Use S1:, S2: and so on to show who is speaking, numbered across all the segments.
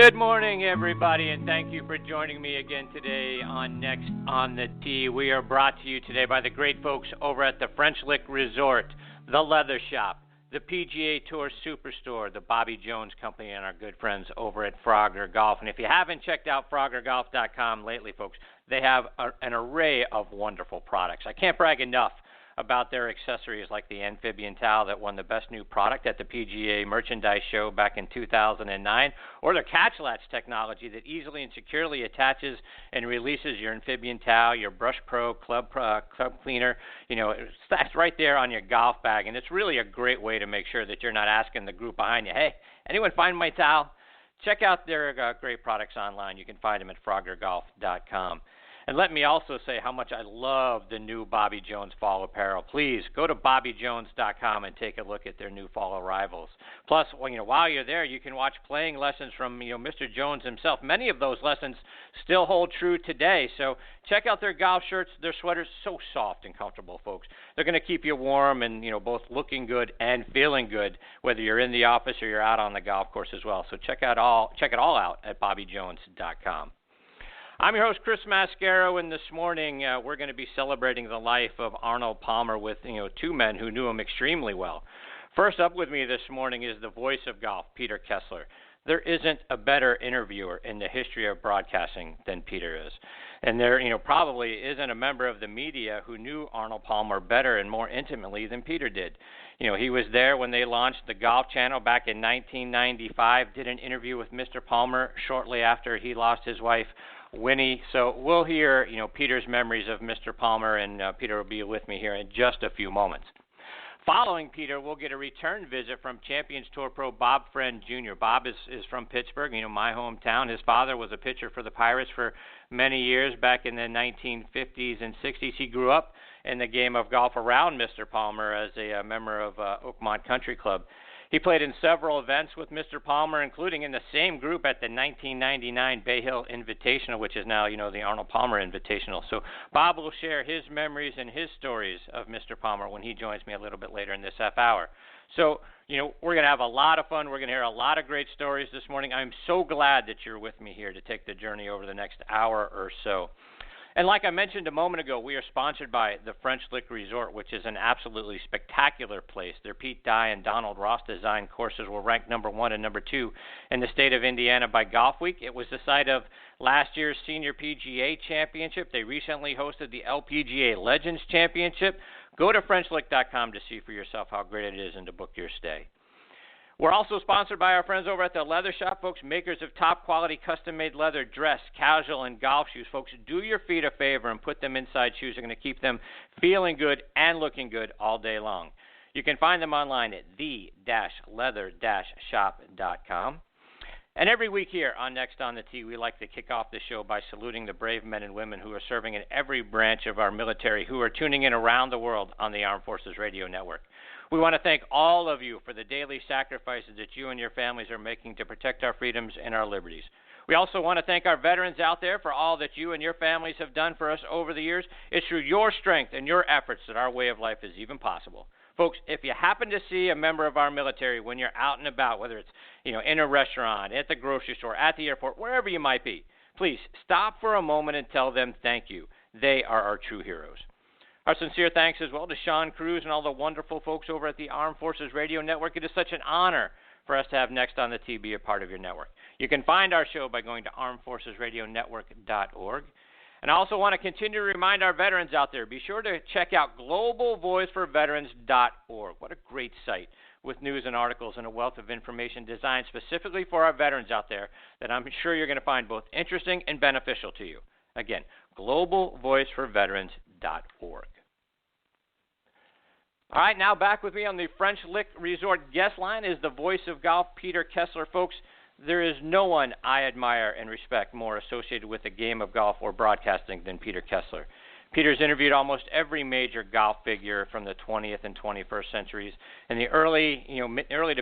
S1: Good morning, everybody, and thank you for joining me again today on Next on the Tee. We are brought to you today by the great folks over at the French Lick Resort, the Leather Shop, the PGA Tour Superstore, the Bobby Jones Company, and our good friends over at Frogger Golf. And if you haven't checked out FroggerGolf.com lately, folks, they have an array of wonderful products. I can't brag enough about their accessories like the amphibian towel that won the best new product at the PGA Merchandise Show back in 2009, or their catch latch technology that easily and securely attaches and releases your amphibian towel, your Brush Pro club cleaner. You know, that's right there on your golf bag, and it's really a great way to make sure that you're not asking the group behind you, hey, anyone find my towel? Check out their great products online. You can find them at FroggerGolf.com. And let me also say how much I love the new Bobby Jones fall apparel. Please go to BobbyJones.com and take a look at their new fall arrivals. Plus, while you're there, you can watch playing lessons from Mr. Jones himself. Many of those lessons still hold true today. So check out their golf shirts, their sweaters, so soft and comfortable, folks. They're going to keep you warm and both looking good and feeling good, whether you're in the office or you're out on the golf course as well. So check it all out at BobbyJones.com. I'm your host, Chris-Mascaro, and this morning we're going to be celebrating the life of Arnold Palmer with two men who knew him extremely well. First up with me this morning is the voice of golf, Peter Kessler. There isn't a better interviewer in the history of broadcasting than Peter is. And there, probably isn't a member of the media who knew Arnold Palmer better and more intimately than Peter did. He was there when they launched the Golf Channel back in 1995, did an interview with Mr. Palmer shortly after he lost his wife, Winnie. So we'll hear, Peter's memories of Mr. Palmer, and Peter will be with me here in just a few moments. Following Peter, we'll get a return visit from Champions Tour pro Bob Friend Jr. Bob is from Pittsburgh, my hometown. His father was a pitcher for the Pirates for many years back in the 1950s and 60s. He grew up in the game of golf around Mr. Palmer as a member of Oakmont Country Club. He played in several events with Mr. Palmer, including in the same group at the 1999 Bay Hill Invitational, which is now, the Arnold Palmer Invitational. So Bob will share his memories and his stories of Mr. Palmer when he joins me a little bit later in this half hour. So, we're going to have a lot of fun. We're going to hear a lot of great stories this morning. I'm so glad that you're with me here to take the journey over the next hour or so. And like I mentioned a moment ago, we are sponsored by the French Lick Resort, which is an absolutely spectacular place. Their Pete Dye and Donald Ross designed courses were ranked number 1 and number 2 in the state of Indiana by Golf Week. It was the site of last year's Senior PGA Championship. They recently hosted the LPGA Legends Championship. Go to FrenchLick.com to see for yourself how great it is and to book your stay. We're also sponsored by our friends over at the Leather Shop, folks, makers of top-quality custom-made leather dress, casual, and golf shoes. Folks, do your feet a favor and put them inside shoes. They're going to keep them feeling good and looking good all day long. You can find them online at the-leather-shop.com. And every week here on Next on the Tee, we like to kick off the show by saluting the brave men and women who are serving in every branch of our military, who are tuning in around the world on the Armed Forces Radio Network. We want to thank all of you for the daily sacrifices that you and your families are making to protect our freedoms and our liberties. We also want to thank our veterans out there for all that you and your families have done for us over the years. It's through your strength and your efforts that our way of life is even possible. Folks, if you happen to see a member of our military when you're out and about, whether it's in a restaurant, at the grocery store, at the airport, wherever you might be, please stop for a moment and tell them thank you. They are our true heroes. Our sincere thanks as well to Sean Cruz and all the wonderful folks over at the Armed Forces Radio Network. It is such an honor for us to have Next on the Tee be a part of your network. You can find our show by going to armedforcesradionetwork.org. And I also want to continue to remind our veterans out there, be sure to check out globalvoiceforveterans.org. What a great site with news and articles and a wealth of information designed specifically for our veterans out there that I'm sure you're going to find both interesting and beneficial to you. Again, globalvoiceforveterans.org. All right, now back with me on the French Lick Resort guest line is the voice of golf, Peter Kessler. Folks, there is no one I admire and respect more associated with the game of golf or broadcasting than Peter Kessler. Peter's interviewed almost every major golf figure from the 20th and 21st centuries. In the early to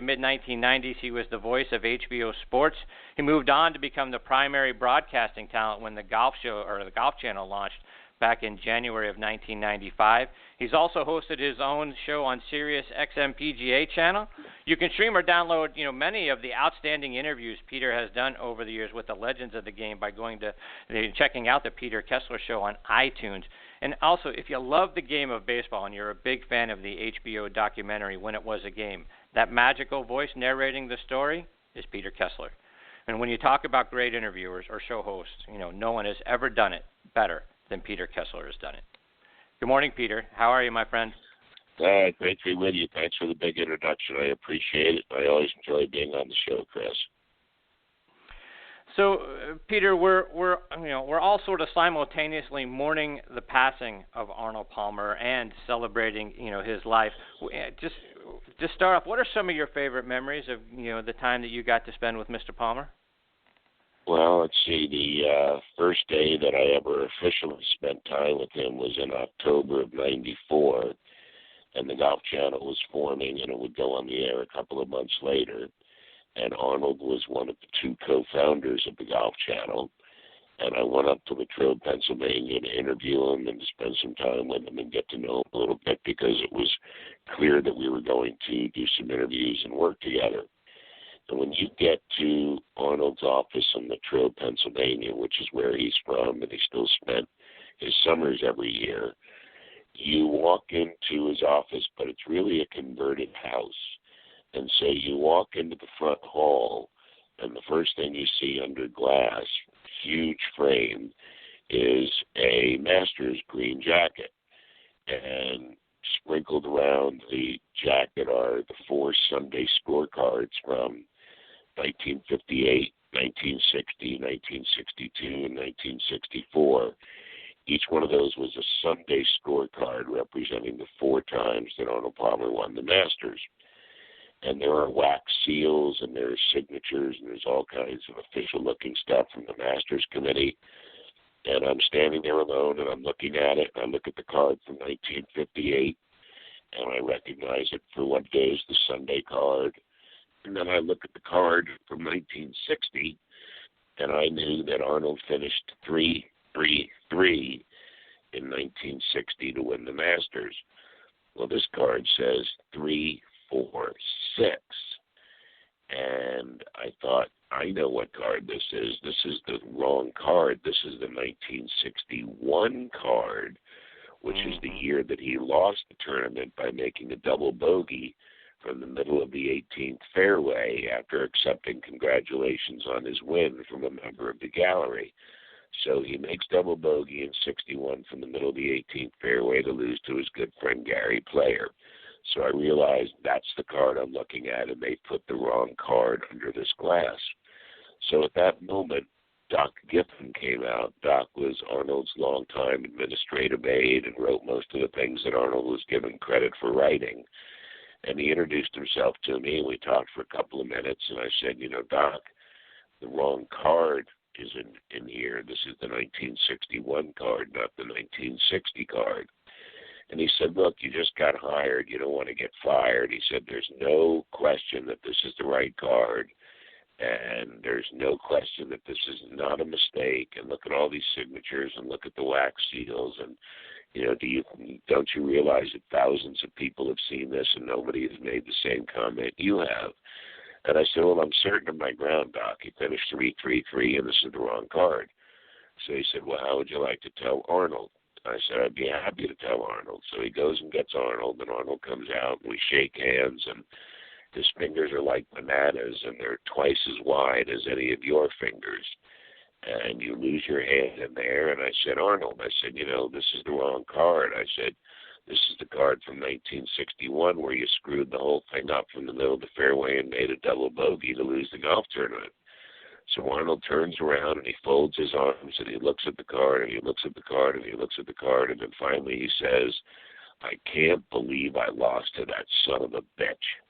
S1: mid-1990s, he was the voice of HBO Sports. He moved on to become the primary broadcasting talent when the Golf Show or the Golf Channel launched back in January of 1995. He's also hosted his own show on Sirius XM PGA channel. You can stream or download, many of the outstanding interviews Peter has done over the years with the legends of the game by going to checking out the Peter Kessler Show on iTunes. And also, if you love the game of baseball and you're a big fan of the HBO documentary When It Was a Game, that magical voice narrating the story is Peter Kessler. And when you talk about great interviewers or show hosts, no one has ever done it better than Peter Kessler has done it. Good morning, Peter. How are you, my friend?
S2: Great to be with you. Thanks for the big introduction. I appreciate it. I always enjoy being on the show, Chris.
S1: So, Peter, we're all sort of simultaneously mourning the passing of Arnold Palmer and celebrating his life. Just start off, what are some of your favorite memories of the time that you got to spend with Mr. Palmer?
S2: Well, let's see. The first day that I ever officially spent time with him was in October of '94, and the Golf Channel was forming, and it would go on the air a couple of months later. And Arnold was one of the two co-founders of the Golf Channel. And I went up to Latrobe, Pennsylvania to interview him and to spend some time with him and get to know him a little bit, because it was clear that we were going to do some interviews and work together. And when you get to Arnold's office in Latrobe, Pennsylvania, which is where he's from, and he still spent his summers every year, you walk into his office, but it's really a converted house. And so you walk into the front hall, and the first thing you see under glass, huge frame, is a Masters green jacket. And sprinkled around the jacket are the 4 Sunday scorecards from 1958, 1960, 1962, and 1964. Each one of those was a Sunday scorecard representing the 4 times that Arnold Palmer won the Masters. And there are wax seals, and there are signatures, and there's all kinds of official-looking stuff from the Masters Committee. And I'm standing there alone, and I'm looking at it, and I look at the card from 1958, and I recognize it for what it is, the Sunday card. And then I look at the card from 1960, and I knew that Arnold finished 3-3-3 in 1960 to win the Masters. Well, this card says 3-4-6. And I thought, I know what card this is. This is the wrong card. This is the 1961 card, which is the year that he lost the tournament by making a double bogey from the middle of the 18th fairway after accepting congratulations on his win from a member of the gallery. So he makes double bogey in 61 from the middle of the 18th fairway to lose to his good friend Gary Player. So I realized that's the card I'm looking at, and they put the wrong card under this glass. So at that moment, Doc Giffen came out. Doc was Arnold's longtime administrative aide and wrote most of the things that Arnold was given credit for writing. And he introduced himself to me, and we talked for a couple of minutes, and I said, Doc, the wrong card is in here. This is the 1961 card, not the 1960 card. And he said, look, you just got hired. You don't want to get fired. He said, there's no question that this is the right card, and there's no question that this is not a mistake. And look at all these signatures, and look at the wax seals. And, don't you realize that thousands of people have seen this, and nobody has made the same comment you have? And I said, well, I'm certain of my ground, Doc. He finished 3-3-3, and this is the wrong card. So he said, well, how would you like to tell Arnold? I said, I'd be happy to tell Arnold. So he goes and gets Arnold, and Arnold comes out, and we shake hands, and his fingers are like bananas, and they're twice as wide as any of your fingers. And you lose your hand in there. And I said, Arnold, this is the wrong card. I said, this is the card from 1961 where you screwed the whole thing up from the middle of the fairway and made a double bogey to lose the golf tournament. So Arnold turns around, and he folds his arms, and he looks at the card, and he looks at the card, and he looks at the card, and then finally he says, I can't believe I lost to that son of a bitch.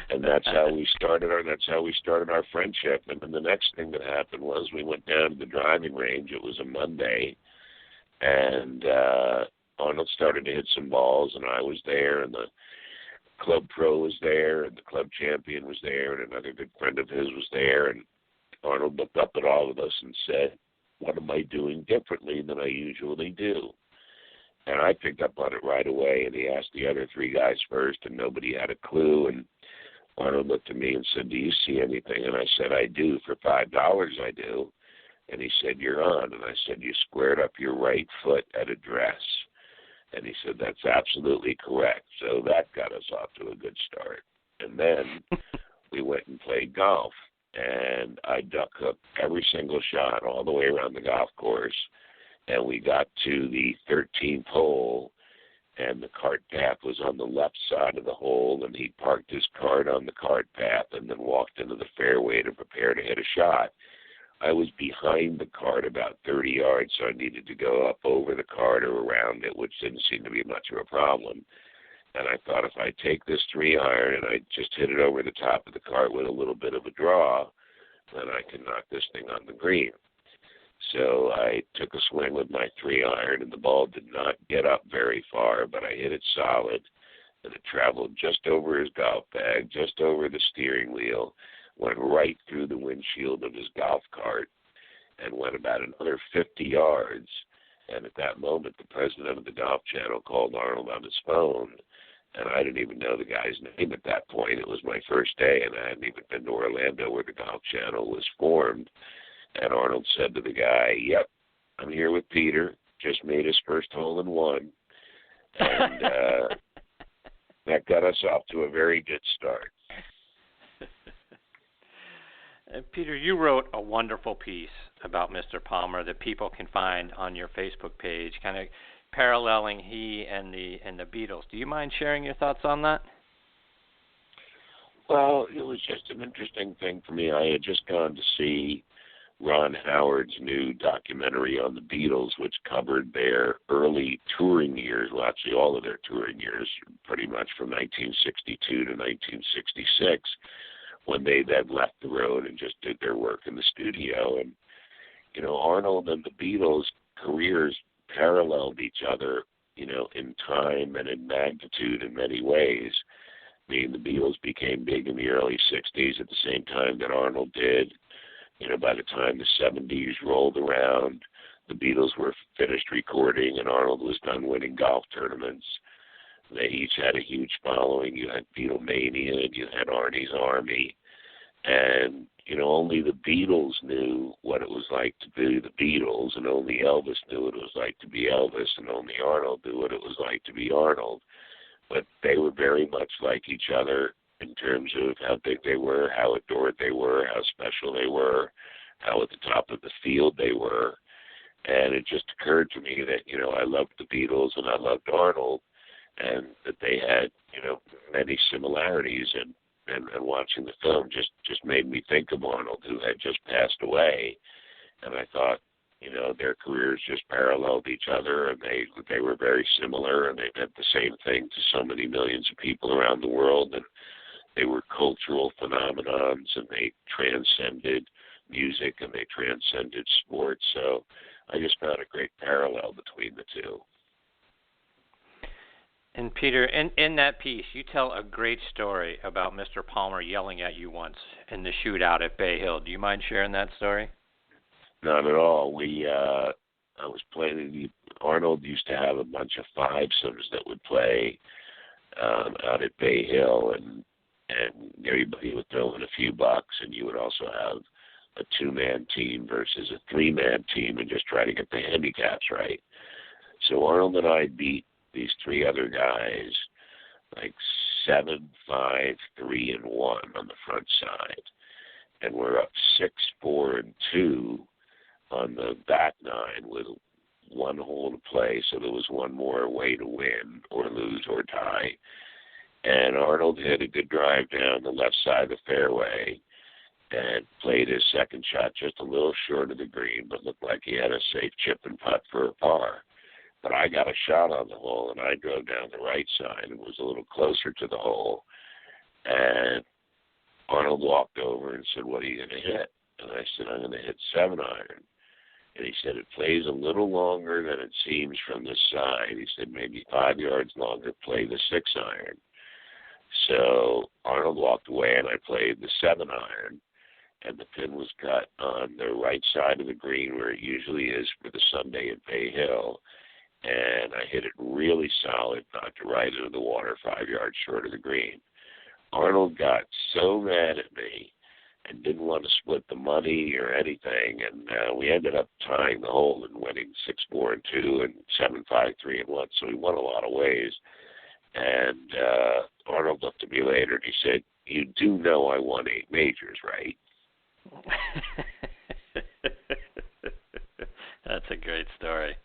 S2: And that's how we started our friendship. And then the next thing that happened was we went down to the driving range. It was a Monday, and Arnold started to hit some balls, and I was there, and the club pro was there, and the club champion was there, and another good friend of his was there, and Arnold looked up at all of us and said, "What am I doing differently than I usually do?" And I picked up on it right away, and he asked the other three guys first, and nobody had a clue. And Arnold looked at me and said, "Do you see anything?" And I said, "I do. For $5, I do." And he said, "You're on." And I said, "You squared up your right foot at address." And he said, "That's absolutely correct." So that got us off to a good start. And then we went and played golf. And I duck hooked every single shot all the way around the golf course. And we got to the 13th hole, and the cart path was on the left side of the hole, and he parked his cart on the cart path and then walked into the fairway to prepare to hit a shot. I was behind the cart about 30 yards, so I needed to go up over the cart or around it, which didn't seem to be much of a problem. And I thought, if I take this 3-iron and I just hit it over the top of the cart with a little bit of a draw, then I can knock this thing on the green. So I took a swing with my 3-iron, and the ball did not get up very far, but I hit it solid, and it traveled just over his golf bag, just over the steering wheel, went right through the windshield of his golf cart, and went about another 50 yards. And at that moment, the president of the Golf Channel called Arnold on his phone, and I didn't even know the guy's name at that point. It was my first day, and I hadn't even been to Orlando where the Golf Channel was formed. And Arnold said to the guy, "Yep, I'm here with Peter. Just made his first hole in one." And that got us off to a very good start.
S1: Peter, you wrote a wonderful piece about Mr. Palmer that people can find on your Facebook page, kind of paralleling he and the Beatles. Do you mind sharing your thoughts on that?
S2: Well, it was just an interesting thing for me. I had just gone to see Ron Howard's new documentary on the Beatles, which covered their early touring years, well, actually all of their touring years, pretty much from 1962 to 1966, when they then left the road and just did their work in the studio. And, you know, Arnold and the Beatles' careers paralleled each other, you know, in time and in magnitude in many ways. I mean, the Beatles became big in the early 60s at the same time that Arnold did. You know, by the time the 70s rolled around, the Beatles were finished recording and Arnold was done winning golf tournaments. They each had a huge following. You had Beatlemania and you had Arnie's Army. And, you know, only the Beatles knew what it was like to be the Beatles, and only Elvis knew what it was like to be Elvis, and only Arnold knew what it was like to be Arnold. But they were very much like each other in terms of how big they were, how adored they were, how special they were, how at the top of the field they were. And it just occurred to me that, you know, I loved the Beatles and I loved Arnold, and that they had, you know, many similarities. And watching the film just made me think of Arnold, who had just passed away. And I thought, you know, their careers just paralleled each other, and they were very similar, and they meant the same thing to so many millions of people around the world. And they were cultural phenomenons, and they transcended music, and they transcended sports. So I just found a great parallel between the two.
S1: And Peter, in that piece, you tell a great story about Mr. Palmer yelling at you once in the shootout at Bay Hill. Do you mind sharing that story?
S2: Not at all. I was playing. Arnold used to have a bunch of fivesomes that would play out at Bay Hill, and everybody would throw in a few bucks, and you would also have a two-man team versus a three-man team, and just try to get the handicaps right. So Arnold and I beat these three other guys like 7-5, 3-1 on the front side, and we're up 6-4-2 on the back nine with one hole to play. So there was one more way to win or lose or tie. And Arnold hit a good drive down the left side of the fairway and played his second shot just a little short of the green, but looked like he had a safe chip and putt for a par. But I got a shot on the hole, and I drove down the right side and was a little closer to the hole. And Arnold walked over and said, "What are you going to hit?" And I said, "I'm going to hit 7-iron. And he said, "It plays a little longer than it seems from this side." He said, "Maybe 5 yards longer, play the 6-iron. So Arnold walked away, and I played the 7-iron. and the pin was cut on the right side of the green where it usually is for the Sunday at Bay Hill, and I hit it really solid, knocked it right into the water 5 yards short of the green. Arnold got so mad at me and didn't want to split the money or anything, and we ended up tying the hole and winning 6-4 and 2 and 7-5, 3 and 1. So we won a lot of ways. And Arnold looked at me later and he said, "You do know I won 8 majors, right?"
S1: That's a great story.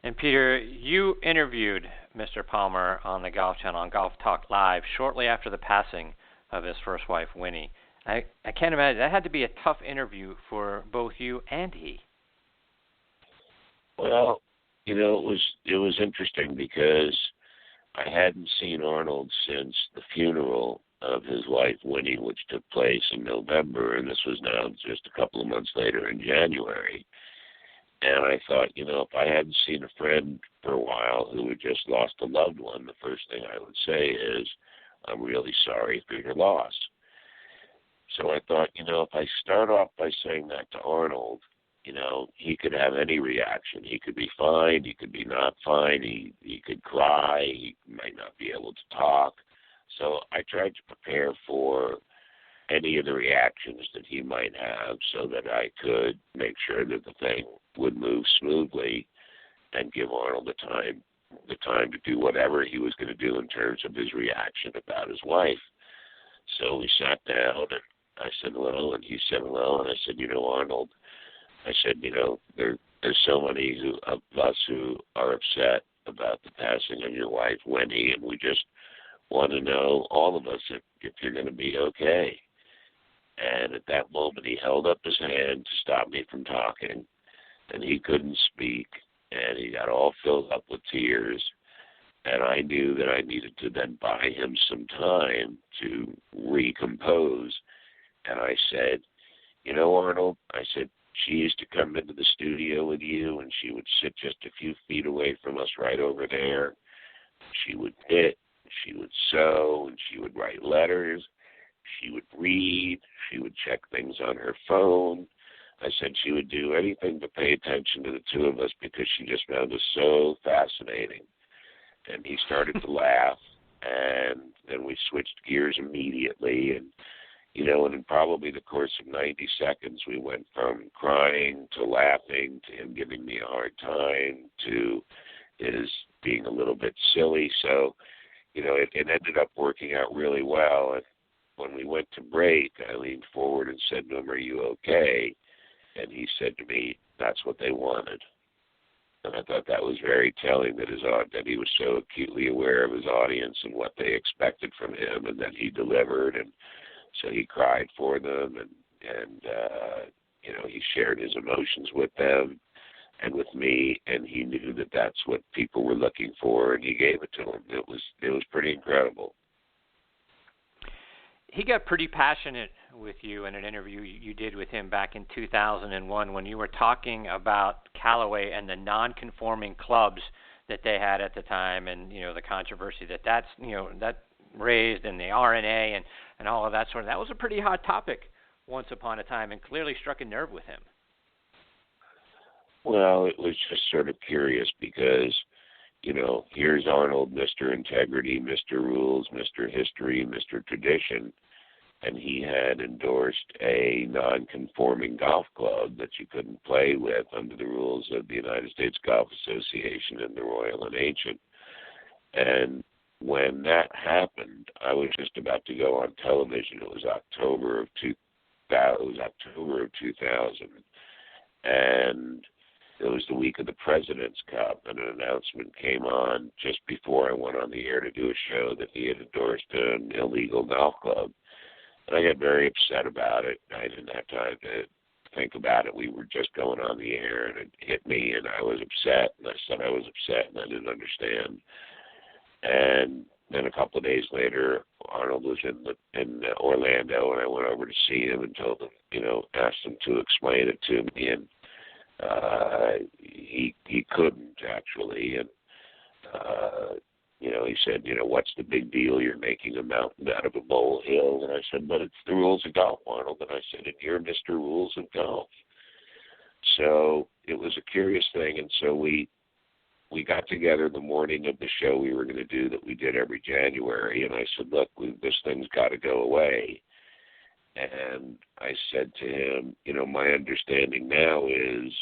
S1: And Peter, you interviewed Mr. Palmer on the Golf Channel on Golf Talk Live shortly after the passing of his first wife, Winnie. I can't imagine. That had to be a tough interview for both you and he.
S2: Well, you know, it was interesting because I hadn't seen Arnold since the funeral of his wife, Winnie, which took place in November, and this was now just a couple of months later in January. And I thought, you know, if I hadn't seen a friend for a while who had just lost a loved one, the first thing I would say is, "I'm really sorry for your loss." So I thought, you know, if I start off by saying that to Arnold, you know, he could have any reaction. He could be fine. He could be not fine. He could cry. He might not be able to talk. So I tried to prepare for any of the reactions that he might have so that I could make sure that the thing would move smoothly and give Arnold the time to do whatever he was going to do in terms of his reaction about his wife. So we sat down and I said hello, and he said hello, and I said, "You know, Arnold," I said, "you know, there's so many of us who are upset about the passing of your wife, Winnie, and we just want to know, all of us, if you're going to be okay." And at that moment, he held up his hand to stop me from talking, and he couldn't speak, and he got all filled up with tears. And I knew that I needed to then buy him some time to recompose. And I said, "You know, Arnold," I said, "she used to come into the studio with you, and she would sit just a few feet away from us right over there. She would knit, she would sew, and she would write letters. She would read, she would check things on her phone. I said she would do anything to pay attention to the two of us because she just found us so fascinating." And he started to laugh, and then we switched gears immediately. And, you know, and in probably the course of 90 seconds, we went from crying to laughing to him giving me a hard time to his being a little bit silly. So, you know, it ended up working out really well. And when we went to break, I leaned forward and said to him, "Are you okay?" And he said to me, "That's what they wanted." And I thought that was very telling that that he was so acutely aware of his audience and what they expected from him, and that he delivered. And so he cried for them, and you know, he shared his emotions with them and with me, and he knew that that's what people were looking for, and he gave it to them. It was pretty incredible.
S1: He got pretty passionate with you in an interview you did with him back in 2001 when you were talking about Callaway and the non-conforming clubs that they had at the time, and, you know, the controversy that raised, and the R&A and all of that sort of. That was a pretty hot topic once upon a time, and clearly struck a nerve with him.
S2: Well, it was just sort of curious because, you know, here's Arnold, Mr. Integrity, Mr. Rules, Mr. History, Mr. Tradition, and he had endorsed a non-conforming golf club that you couldn't play with under the rules of the United States Golf Association and the Royal and Ancient. And when that happened, I was just about to go on television. It was October of 2000, and it was the week of the President's Cup, and an announcement came on just before I went on the air to do a show that he had endorsed an illegal golf club. And I got very upset about it. I didn't have time to think about it. We were just going on the air, and it hit me, and I was upset, and I said I was upset, and I didn't understand. And then a couple of days later, Arnold was in Orlando, and I went over to see him and told him, you know, asked him to explain it to me, and he couldn't actually, and he said, what's the big deal? You're making a mountain out of a molehill. And I said, but it's the rules of golf, Arnold. And I said, and you're Mr. Rules of Golf. So it was a curious thing. And so we got together the morning of the show we were going to do that we did every January. And I said, look, this thing's got to go away. And I said to him, my understanding now is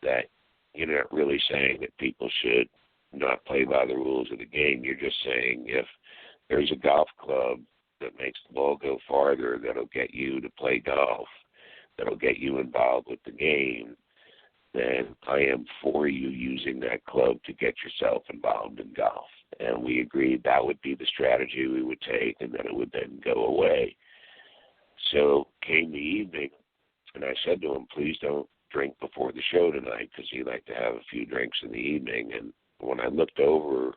S2: that you're not really saying that people should not play by the rules of the game. You're just saying if there's a golf club that makes the ball go farther, that'll get you to play golf, that'll get you involved with the game, then I am for you using that club to get yourself involved in golf. And we agreed that would be the strategy we would take, and that it would then go away. So came the evening, and I said to him, please don't drink before the show tonight, because he liked to have a few drinks in the evening. And when I looked over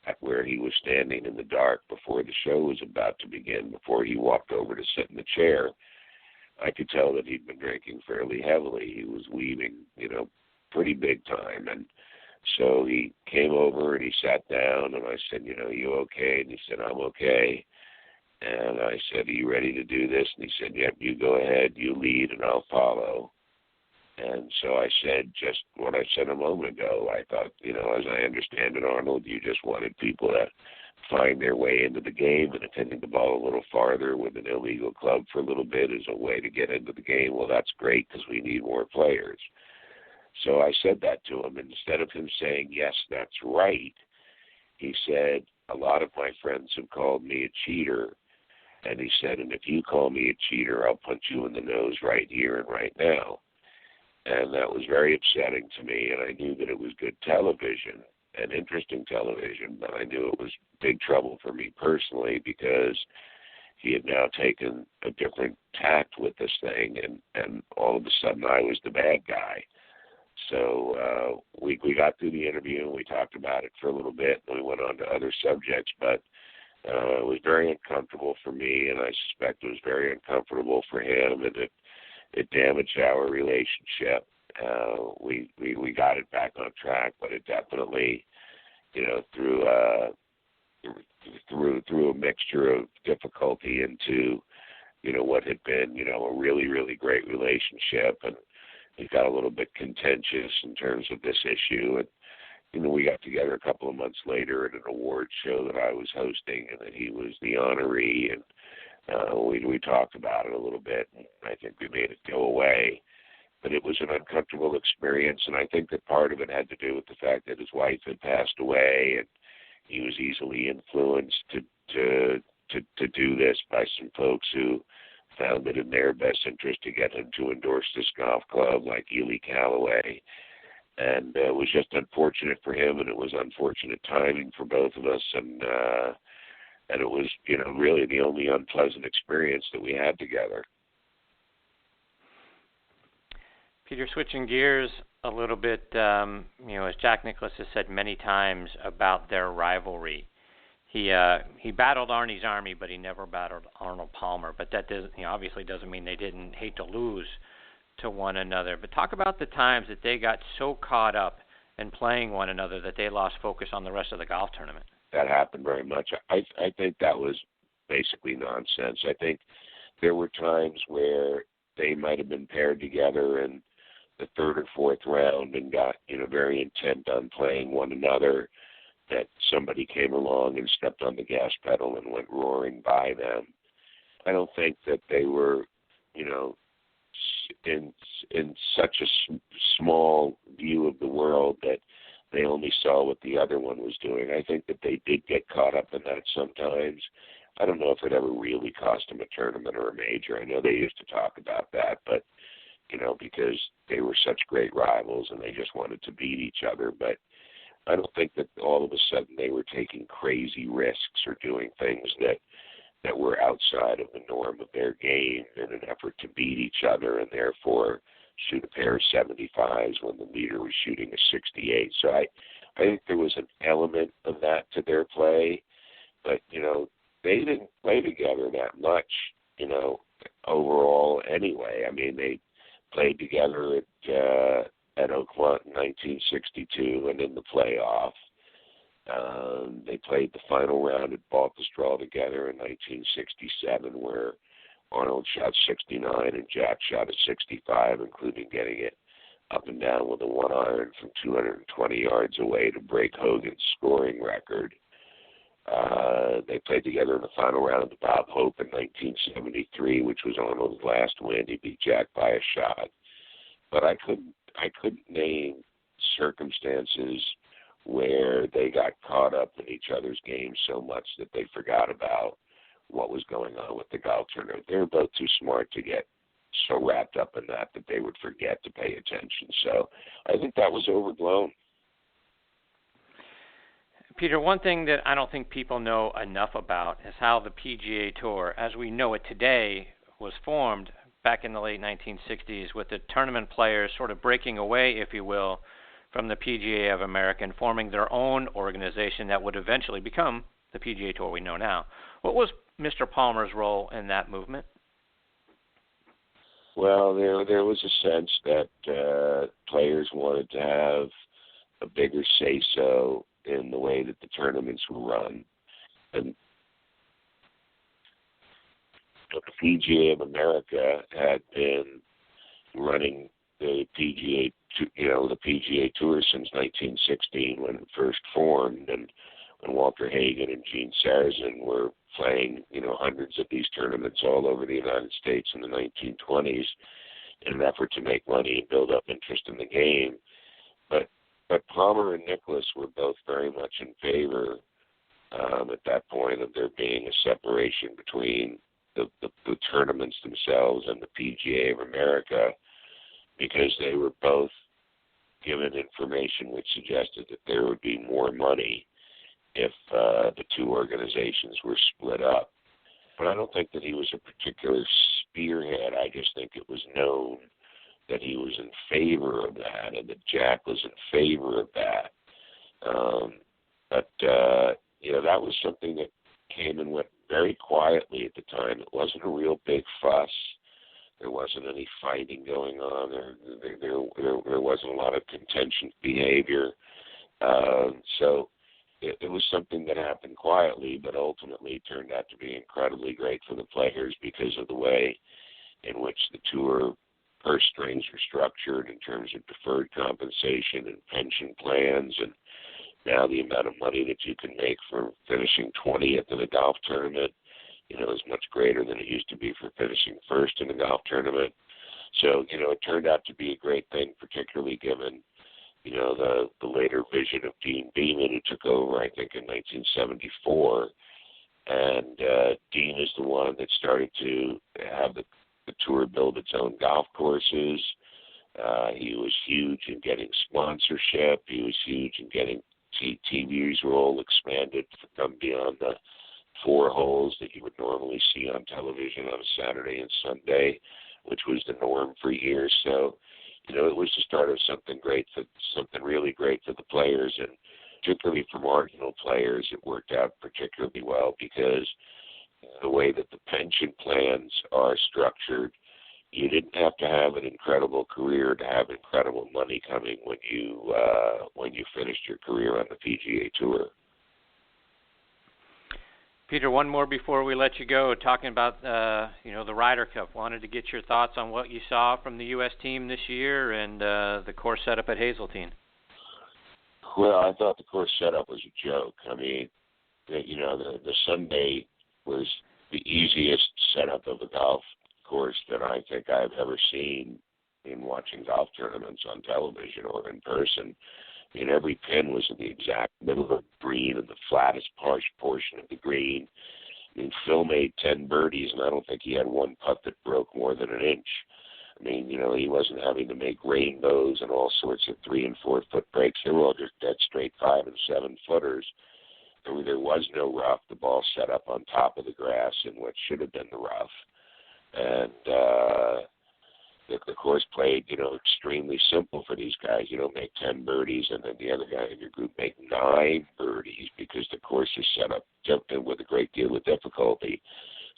S2: at where he was standing in the dark before the show was about to begin, before he walked over to sit in the chair, I could tell that he'd been drinking fairly heavily. He was weaving, pretty big time. And so he came over and he sat down, and I said, you okay? And he said, I'm okay. And I said, are you ready to do this? And he said, yep, you go ahead, you lead, and I'll follow. And so I said just what I said a moment ago. I thought, as I understand it, Arnold, you just wanted people to find their way into the game, and hitting the ball a little farther with an illegal club for a little bit is a way to get into the game. Well, that's great, because we need more players. So I said that to him, and instead of him saying, yes, that's right, he said, a lot of my friends have called me a cheater. And he said, and if you call me a cheater, I'll punch you in the nose right here and right now. And that was very upsetting to me, and I knew that it was good television and interesting television, but I knew it was big trouble for me personally, because he had now taken a different tact with this thing, and all of a sudden I was the bad guy. So we got through the interview, and we talked about it for a little bit, and we went on to other subjects, but it was very uncomfortable for me, and I suspect it was very uncomfortable for him, and it damaged our relationship. We got it back on track, but it definitely, through a mixture of difficulty into, what had been, a really, really great relationship, and it got a little bit contentious in terms of this issue. And we got together a couple of months later at an award show that I was hosting, and that he was the honoree, and we talked about it a little bit, and I think we made it go away. But it was an uncomfortable experience, and I think that part of it had to do with the fact that his wife had passed away, and he was easily influenced to do this by some folks who found it in their best interest to get him to endorse this golf club, like Ely Callaway. And it was just unfortunate for him, and it was unfortunate timing for both of us, and it was, really the only unpleasant experience that we had together.
S1: Peter, switching gears a little bit, as Jack Nicklaus has said many times about their rivalry, he battled Arnie's Army, but he never battled Arnold Palmer. But that obviously doesn't mean they didn't hate to lose to one another. But talk about the times that they got so caught up in playing one another that they lost focus on the rest of the golf tournament.
S2: That happened very much. I think that was basically nonsense. I think there were times where they might have been paired together in the third or fourth round and got, very intent on playing one another, that somebody came along and stepped on the gas pedal and went roaring by them. I don't think that they were, in such a small view of the world that they only saw what the other one was doing. I think that they did get caught up in that sometimes. I don't know if it ever really cost them a tournament or a major. I know they used to talk about that, but, because they were such great rivals and they just wanted to beat each other. But I don't think that all of a sudden they were taking crazy risks or doing things that were outside of the norm of their game in an effort to beat each other and therefore shoot a pair of 75s when the leader was shooting a 68. So I think there was an element of that to their play, but, they didn't play together that much, overall anyway. I mean, they played together at Oakmont in 1962 and in the playoff. They played the final round at Baltusrol together in 1967, where Arnold shot 69 and Jack shot a 65, including getting it up and down with a one iron from 220 yards away to break Hogan's scoring record. They played together in the final round of the Bob Hope in 1973, which was Arnold's last win. He beat Jack by a shot. But I couldn't name circumstances where they got caught up in each other's games so much that they forgot about what was going on with the golf tournament. They were both too smart to get so wrapped up in that they would forget to pay attention. So I think that was overblown.
S1: Peter, one thing that I don't think people know enough about is how the PGA Tour, as we know it today, was formed back in the late 1960s with the tournament players sort of breaking away, if you will, from the PGA of America and forming their own organization that would eventually become the PGA Tour we know now. What was Mr. Palmer's role in that movement?
S2: Well, there was a sense that players wanted to have a bigger say-so in the way that the tournaments were run. And the PGA of America had been running the PGA Tour since 1916 when it first formed, and when Walter Hagen and Gene Sarazen were playing, hundreds of these tournaments all over the United States in the 1920s in an effort to make money and build up interest in the game. But Palmer and Nicklaus were both very much in favor at that point of there being a separation between the tournaments themselves and the PGA of America, because they were both given information which suggested that there would be more money if the two organizations were split up. But I don't think that he was a particular spearhead. I just think it was known that he was in favor of that and that Jack was in favor of that. That was something that came and went very quietly at the time. It wasn't a real big fuss. There wasn't any fighting going on. There wasn't a lot of contentious behavior. So it was something that happened quietly, but ultimately turned out to be incredibly great for the players because of the way in which the tour purse strings were structured in terms of deferred compensation and pension plans, and now the amount of money that you can make for finishing 20th in a golf tournament, is much greater than it used to be for finishing first in a golf tournament. So, it turned out to be a great thing, particularly given, the later vision of Dean Beeman, who took over, I think, in 1974. And Dean is the one that started to have the tour build its own golf courses. He was huge in getting sponsorship. He was huge in getting TV's role expanded from beyond the 4 holes that you would normally see on television on a Saturday and Sunday, which was the norm for years. So, it was the start of something really great for the players, and particularly for marginal players, it worked out particularly well because the way that the pension plans are structured, you didn't have to have an incredible career to have incredible money coming when you finished your career on the PGA Tour.
S1: Peter, one more before we let you go. Talking about the Ryder Cup, wanted to get your thoughts on what you saw from the U.S. team this year and the course setup at Hazeltine.
S2: Well, I thought the course setup was a joke. I mean, the Sunday was the easiest setup of a golf course that I think I've ever seen in watching golf tournaments on television or in person. I mean, every pin was in the exact middle of the green and the flattest portion of the green. I mean, Phil made 10 birdies, and I don't think he had one putt that broke more than an inch. I mean, he wasn't having to make rainbows and all sorts of 3 and 4 foot breaks. They were all just dead straight 5 and 7 footers. There was no rough. The ball set up on top of the grass in what should have been the rough. And the course played, extremely simple for these guys. Make 10 birdies, and then the other guy in your group make 9 birdies because the course is set up with a great deal of difficulty.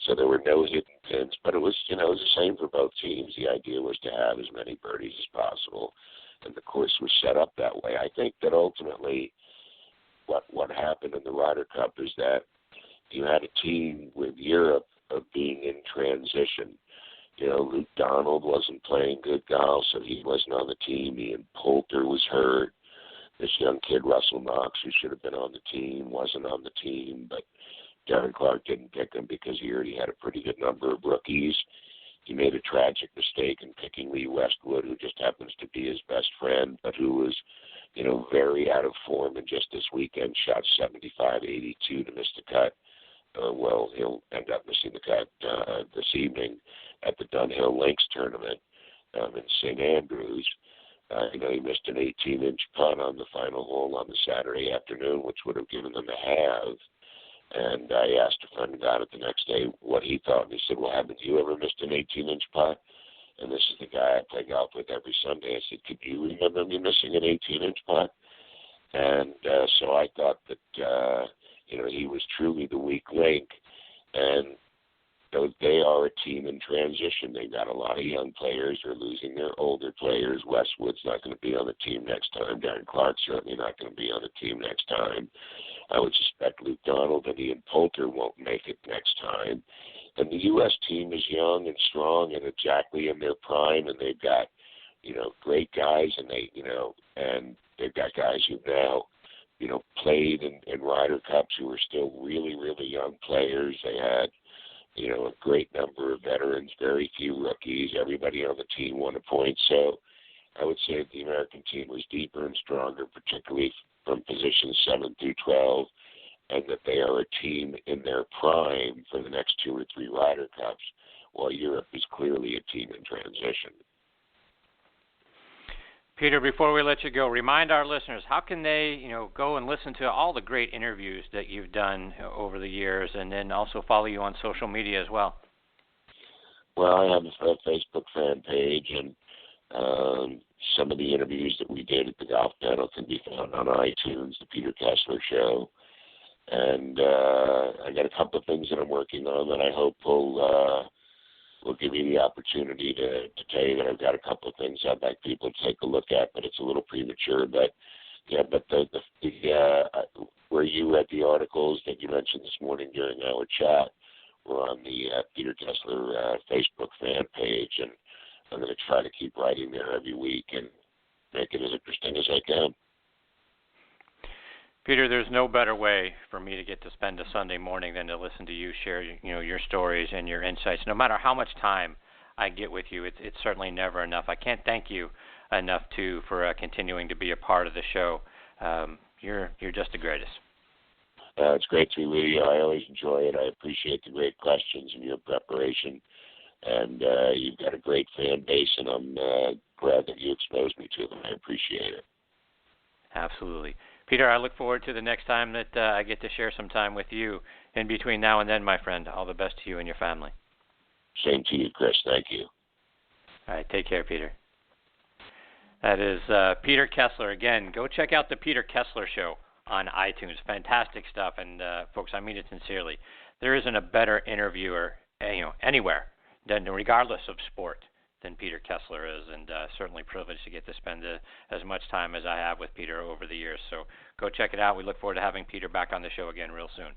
S2: So there were no hidden pins, but it was the same for both teams. The idea was to have as many birdies as possible, and the course was set up that way. I think that ultimately what happened in the Ryder Cup is that you had a team with Europe of being in transition. Luke Donald wasn't playing good golf, so he wasn't on the team. Ian Poulter was hurt. This young kid, Russell Knox, who should have been on the team, wasn't on the team, but Darren Clark didn't pick him because he already had a pretty good number of rookies. He made a tragic mistake in picking Lee Westwood, who just happens to be his best friend, but who was, very out of form, and just this weekend shot 75-82 to miss the cut. He'll end up missing the cut this evening at the Dunhill Links tournament in St. Andrews. He missed an 18-inch putt on the final hole on the Saturday afternoon, which would have given them a halve. And I asked a friend about it the next day what he thought, and he said, well, haven't you ever missed an 18-inch putt? And this is the guy I play golf with every Sunday. I said, could you remember me missing an 18-inch putt? And so I thought that, he was truly the weak link. And they are a team in transition. They've got a lot of young players. They're losing their older players. Westwood's not going to be on the team next time. Darren Clark's certainly not going to be on the team next time. I would suspect Luke Donald and Ian Poulter won't make it next time. And the U.S. team is young and strong and exactly in their prime, and they've got, great guys, and and they've got guys who now, played in Ryder Cups who are still really, really young players. They had, a great number of veterans, very few rookies. Everybody on the team won a point. So I would say that the American team was deeper and stronger, particularly from positions 7 through 12, and that they are a team in their prime for the next 2 or 3 Ryder Cups, while Europe is clearly a team in transition.
S1: Peter, before we let you go, remind our listeners, how can they, go and listen to all the great interviews that you've done over the years, and then also follow you on social media as well?
S2: Well, I have a Facebook fan page, and some of the interviews that we did at the Golf Channel can be found on iTunes, the Peter Kessler Show. And I got a couple of things that I'm working on that I hope will give you the opportunity to tell you that I've got a couple of things I'd like people to take a look at, but it's a little premature. But where you read the articles that you mentioned this morning during our chat were on the Peter Kessler Facebook fan page, and I'm going to try to keep writing there every week and make it as interesting as I can.
S1: Peter, there's no better way for me to get to spend a Sunday morning than to listen to you share, your stories and your insights. No matter how much time I get with you, it's certainly never enough. I can't thank you enough for continuing to be a part of the show. You're just the greatest.
S2: It's great to be with you. I always enjoy it. I appreciate the great questions and your preparation. And you've got a great fan base, and I'm glad that you exposed me to them. I appreciate it.
S1: Absolutely. Peter, I look forward to the next time that I get to share some time with you in between now and then, my friend. All the best to you and your family.
S2: Same to you, Chris. Thank you.
S1: All right. Take care, Peter. That is Peter Kessler. Again, go check out the Peter Kessler Show on iTunes. Fantastic stuff. And, folks, I mean it sincerely. There isn't a better interviewer anywhere, regardless of sport, than Peter Kessler is, and certainly privileged to get to spend as much time as I have with Peter over the years. So go check it out. We look forward to having Peter back on the show again real soon.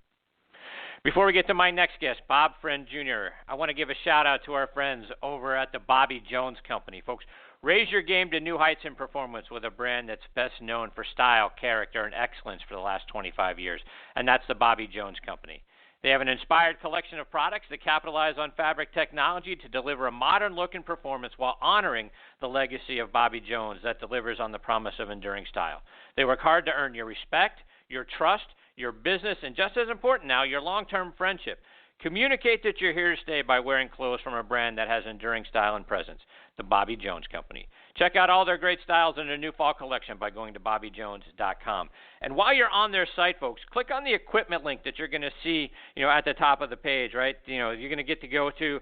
S1: Before we get to my next guest, Bob Friend Jr., I want to give a shout-out to our friends over at the Bobby Jones Company. Folks, raise your game to new heights in performance with a brand that's best known for style, character, and excellence for the last 25 years, and that's the Bobby Jones Company. They have an inspired collection of products that capitalize on fabric technology to deliver a modern look and performance while honoring the legacy of Bobby Jones that delivers on the promise of enduring style. They work hard to earn your respect, your trust, your business, and just as important now, your long-term friendship. Communicate that you're here to stay by wearing clothes from a brand that has enduring style and presence, the Bobby Jones Company. Check out all their great styles in their new fall collection by going to bobbyjones.com. And while you're on their site, folks, click on the equipment link that you're going to see, at the top of the page, right? You're going to get to go to,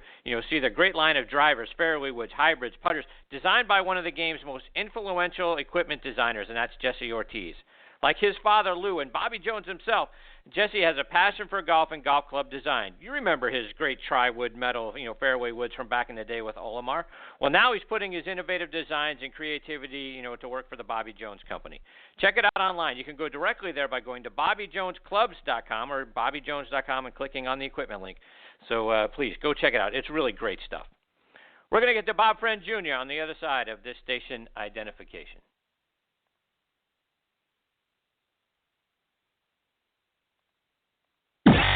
S1: see the great line of drivers, fairway woods, hybrids, putters, designed by one of the game's most influential equipment designers, and that's Jesse Ortiz. Like his father, Lou, and Bobby Jones himself, Jesse has a passion for golf and golf club design. You remember his great tri-wood metal, fairway woods from back in the day with Olimar. Well, now he's putting his innovative designs and creativity, to work for the Bobby Jones Company. Check it out online. You can go directly there by going to BobbyJonesClubs.com or BobbyJones.com and clicking on the equipment link. So please go check it out. It's really great stuff. We're going to get to Bob Friend Jr. on the other side of this station identification.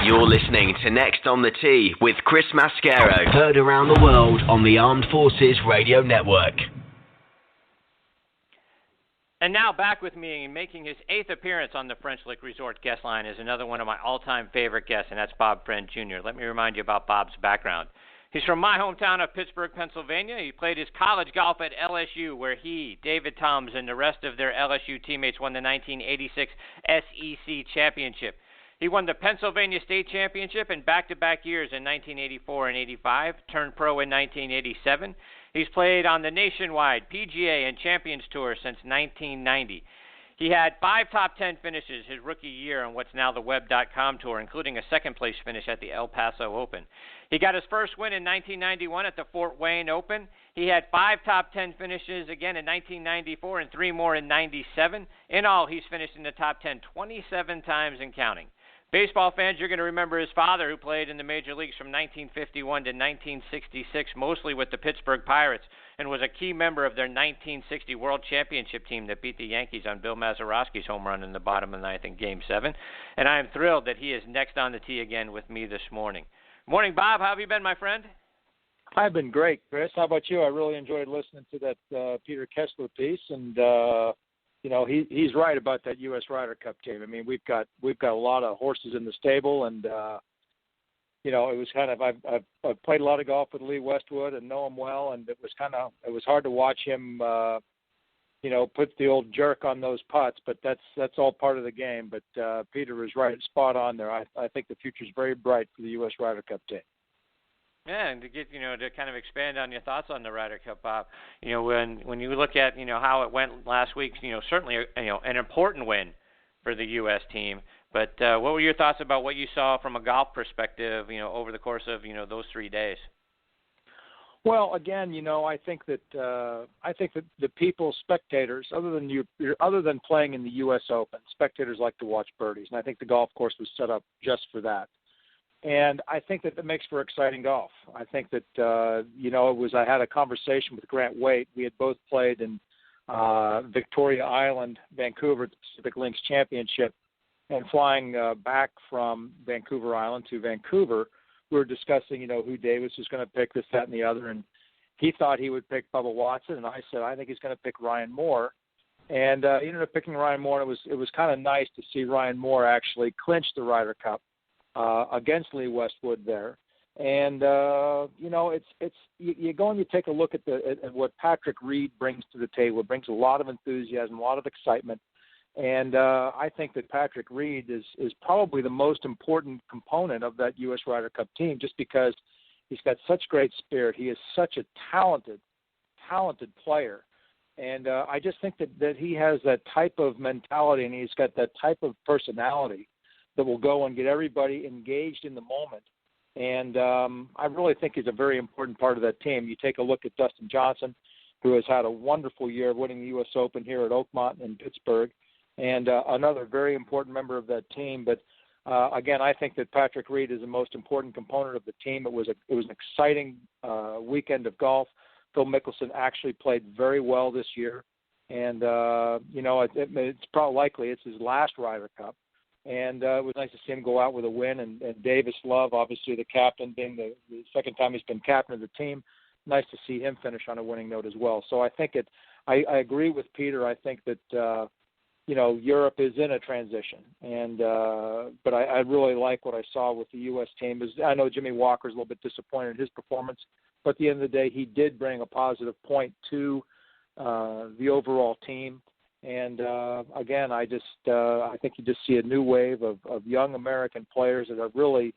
S3: You're listening to Next on the Tee with Chris-Mascaro, heard around the world on the Armed Forces Radio Network.
S1: And now back with me and making his 8th appearance on the French Lick Resort guest line is another one of my all-time favorite guests, and that's Bob Friend Jr. Let me remind you about Bob's background. He's from my hometown of Pittsburgh, Pennsylvania. He played his college golf at LSU, where he, David Toms, and the rest of their LSU teammates won the 1986 SEC Championship. He won the Pennsylvania State Championship in back-to-back years in 1984 and 85, turned pro in 1987. He's played on the nationwide PGA and Champions Tours since 1990. He had 5 top 10 finishes his rookie year on what's now the Web.com Tour, including a second-place finish at the El Paso Open. He got his first win in 1991 at the Fort Wayne Open. He had 5 top 10 finishes again in 1994 and 3 more in 97. In all, he's finished in the top 10 27 times and counting. Baseball fans, you're going to remember his father, who played in the major leagues from 1951 to 1966, mostly with the Pittsburgh Pirates, and was a key member of their 1960 World Championship team that beat the Yankees on Bill Mazeroski's home run in the bottom of the ninth in Game 7. And I am thrilled that he is next on the tee again with me this morning. Morning, Bob. How have you been, my friend?
S4: I've been great, Chris. How about you? I really enjoyed listening to that Peter-Kessler piece, and he's right about that U.S. Ryder Cup team. I mean, we've got a lot of horses in the stable, and it was kind of I've played a lot of golf with Lee Westwood and know him well, and it was hard to watch him, put the old jerk on those putts, but that's all part of the game. But Peter was right, spot on there. I think the future's very bright for the U.S. Ryder Cup team.
S1: Yeah, and to get to kind of expand on your thoughts on the Ryder Cup, Bob. When you look at how it went last week, certainly an important win for the U.S. team. But what were your thoughts about what you saw from a golf perspective, over the course of those 3 days?
S4: Well, again, I think that the people, spectators, other than playing in the U.S. Open, spectators like to watch birdies, and I think the golf course was set up just for that. And I think that makes for exciting golf. I think that, I had a conversation with Grant Waite. We had both played in Victoria Island, Vancouver, at the Pacific Links Championship. And flying back from Vancouver Island to Vancouver, we were discussing, who Davis was going to pick, this, that, and the other. And he thought he would pick Bubba Watson. And I said, I think he's going to pick Ryan Moore. And he ended up picking Ryan Moore. And it was kind of nice to see Ryan Moore actually clinch the Ryder Cup against Lee Westwood there. And, it's you go and you take a look at what Patrick Reed brings to the table. It brings a lot of enthusiasm, a lot of excitement. And I think that Patrick Reed is probably the most important component of that U.S. Ryder Cup team, just because he's got such great spirit. He is such a talented player. And I just think that he has that type of mentality, and he's got that type of personality that will go and get everybody engaged in the moment. And I really think he's a very important part of that team. You take a look at Dustin Johnson, who has had a wonderful year winning the U.S. Open here at Oakmont in Pittsburgh, and another very important member of that team. But, again, I think that Patrick Reed is the most important component of the team. It was an exciting weekend of golf. Phil Mickelson actually played very well this year. And, it's probably likely it's his last Ryder Cup. And it was nice to see him go out with a win. And Davis Love, obviously the captain, being the second time he's been captain of the team, nice to see him finish on a winning note as well. So I think I agree with Peter. I think that, Europe is in a transition. And but I really like what I saw with the U.S. team. I know Jimmy Walker's a little bit disappointed in his performance, but at the end of the day, he did bring a positive point to the overall team. And, again, I think you just see a new wave of young American players that are really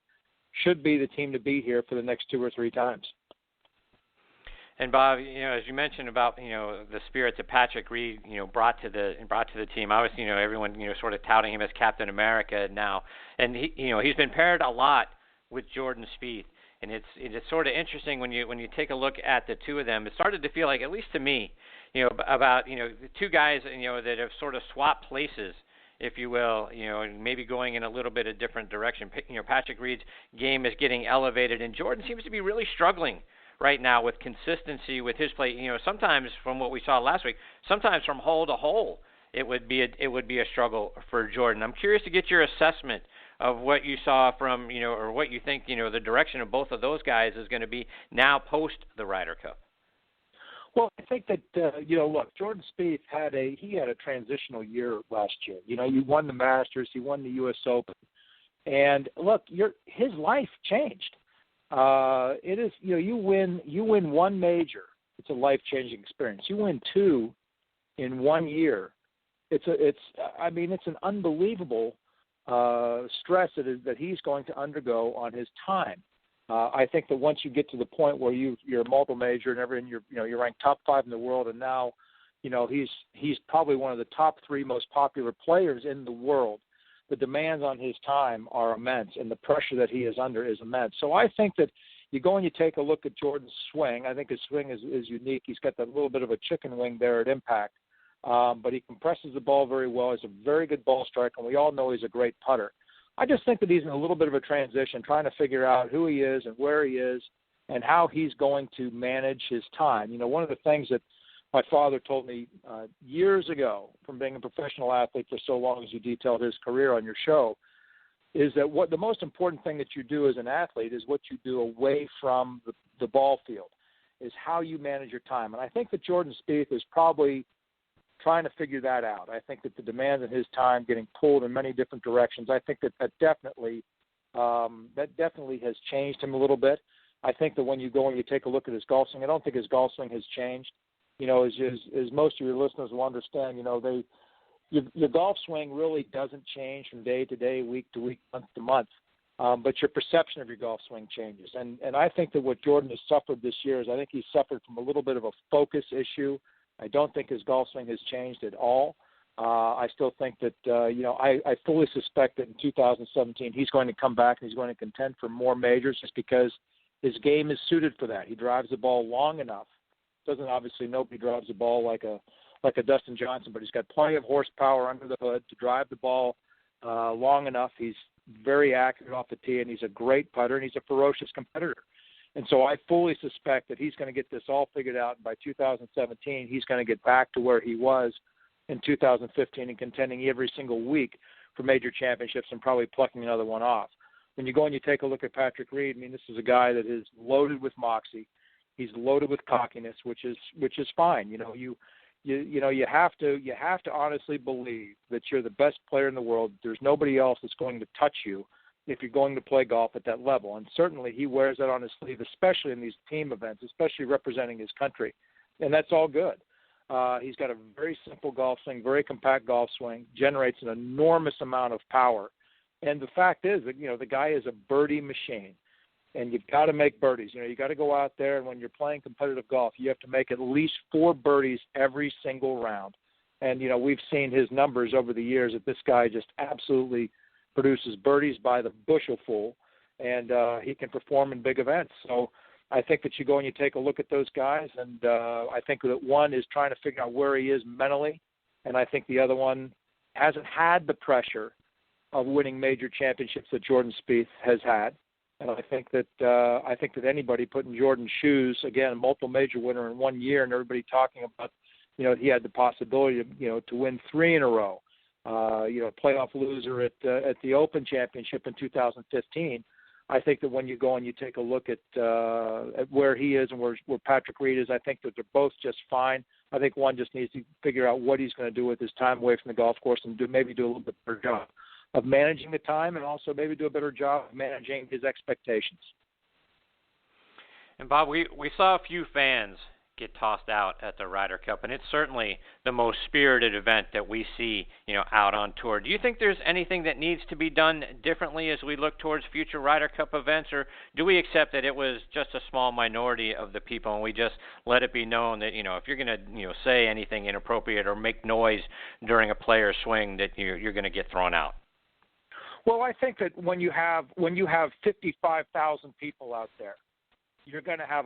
S4: should be the team to beat here for the next 2 or 3 times.
S1: And Bob, as you mentioned about the spirit that Patrick Reed brought to the team, I was everyone sort of touting him as Captain America now, and he's been paired a lot with Jordan Spieth, and it's sort of interesting when you take a look at the two of them. It started to feel like, at least to me, about the two guys that have sort of swapped places, if you will, maybe going in a little bit of different direction. Patrick Reed's game is getting elevated, and Jordan seems to be really struggling right now with consistency with his play. Sometimes from what we saw last week, sometimes from hole to hole, it would be a struggle for Jordan. I'm curious to get your assessment of what you saw from, or what you think, the direction of both of those guys is going to be now post the Ryder Cup.
S4: Well, I think that look, Jordan Spieth had a transitional year last year. You won the Masters, he won the U.S. Open, and look, his life changed. It is you win one major, it's a life-changing experience. You win two in 1 year, it's an unbelievable stress that he's going to undergo on his time. I think that once you get to the point where you're a multiple major and you're ranked top 5 in the world, and now he's probably one of the top 3 most popular players in the world. The demands on his time are immense, and the pressure that he is under is immense. So I think that you go and you take a look at Jordan's swing. I think his swing is unique. He's got that little bit of a chicken wing there at impact, but he compresses the ball very well. He's a very good ball striker, and we all know he's a great putter. I just think that he's in a little bit of a transition, trying to figure out who he is and where he is and how he's going to manage his time. One of the things that my father told me years ago, from being a professional athlete for so long as you detailed his career on your show, is that what the most important thing that you do as an athlete is what you do away from the ball field, is how you manage your time. And I think that Jordan Spieth is probably trying to figure that out. I think that the demands of his time getting pulled in many different directions, I think that definitely has changed him a little bit. I think that when you go and you take a look at his golf swing, I don't think his golf swing has changed. As most of your listeners will understand, your golf swing really doesn't change from day to day, week to week, month to month, but your perception of your golf swing changes. And I think that what Jordan has suffered this year is I think he's suffered from a little bit of a focus issue. I don't think his golf swing has changed at all. I still think that, I fully suspect that in 2017 he's going to come back and he's going to contend for more majors just because his game is suited for that. He drives the ball long enough. Nobody drives the ball like a Dustin Johnson, but he's got plenty of horsepower under the hood to drive the ball long enough. He's very accurate off the tee, and he's a great putter, and he's a ferocious competitor. And so I fully suspect that he's going to get this all figured out, and by 2017 he's going to get back to where he was in 2015 and contending every single week for major championships and probably plucking another one off. When you go and you take a look at Patrick Reed, this is a guy that is loaded with moxie. He's loaded with cockiness, which is fine. You have to honestly believe that you're the best player in the world. There's nobody else that's going to touch you if you're going to play golf at that level. And certainly he wears that on his sleeve, especially in these team events, especially representing his country. And that's all good. He's got a very simple golf swing, very compact golf swing, generates an enormous amount of power. And the fact is that, the guy is a birdie machine. And you've got to make birdies. You got to go out there, and when you're playing competitive golf, you have to make at least 4 birdies every single round. And, we've seen his numbers over the years that this guy just absolutely produces birdies by the bushelful, and he can perform in big events. So I think that you go and you take a look at those guys, and I think that one is trying to figure out where he is mentally, and I think the other one hasn't had the pressure of winning major championships that Jordan Spieth has had. And I think that anybody put in Jordan's shoes, again, a multiple major winner in 1 year, and everybody talking about, he had the possibility of, to win 3 in a row, playoff loser at the Open Championship in 2015. I think that when you go and you take a look at where he is and where Patrick Reed is, I think that they're both just fine. I think one just needs to figure out what he's going to do with his time away from the golf course and maybe do a little bit better job of managing the time, and also maybe do a better job of managing his expectations.
S1: And Bob, we saw a few fans get tossed out at the Ryder Cup, and it's certainly the most spirited event that we see, out on tour. Do you think there's anything that needs to be done differently as we look towards future Ryder Cup events, or do we accept that it was just a small minority of the people, and we just let it be known that, if you're going to, say anything inappropriate or make noise during a player's swing, that you're going to get thrown out?
S4: Well, I think that when you have 55,000 people out there, you're going to have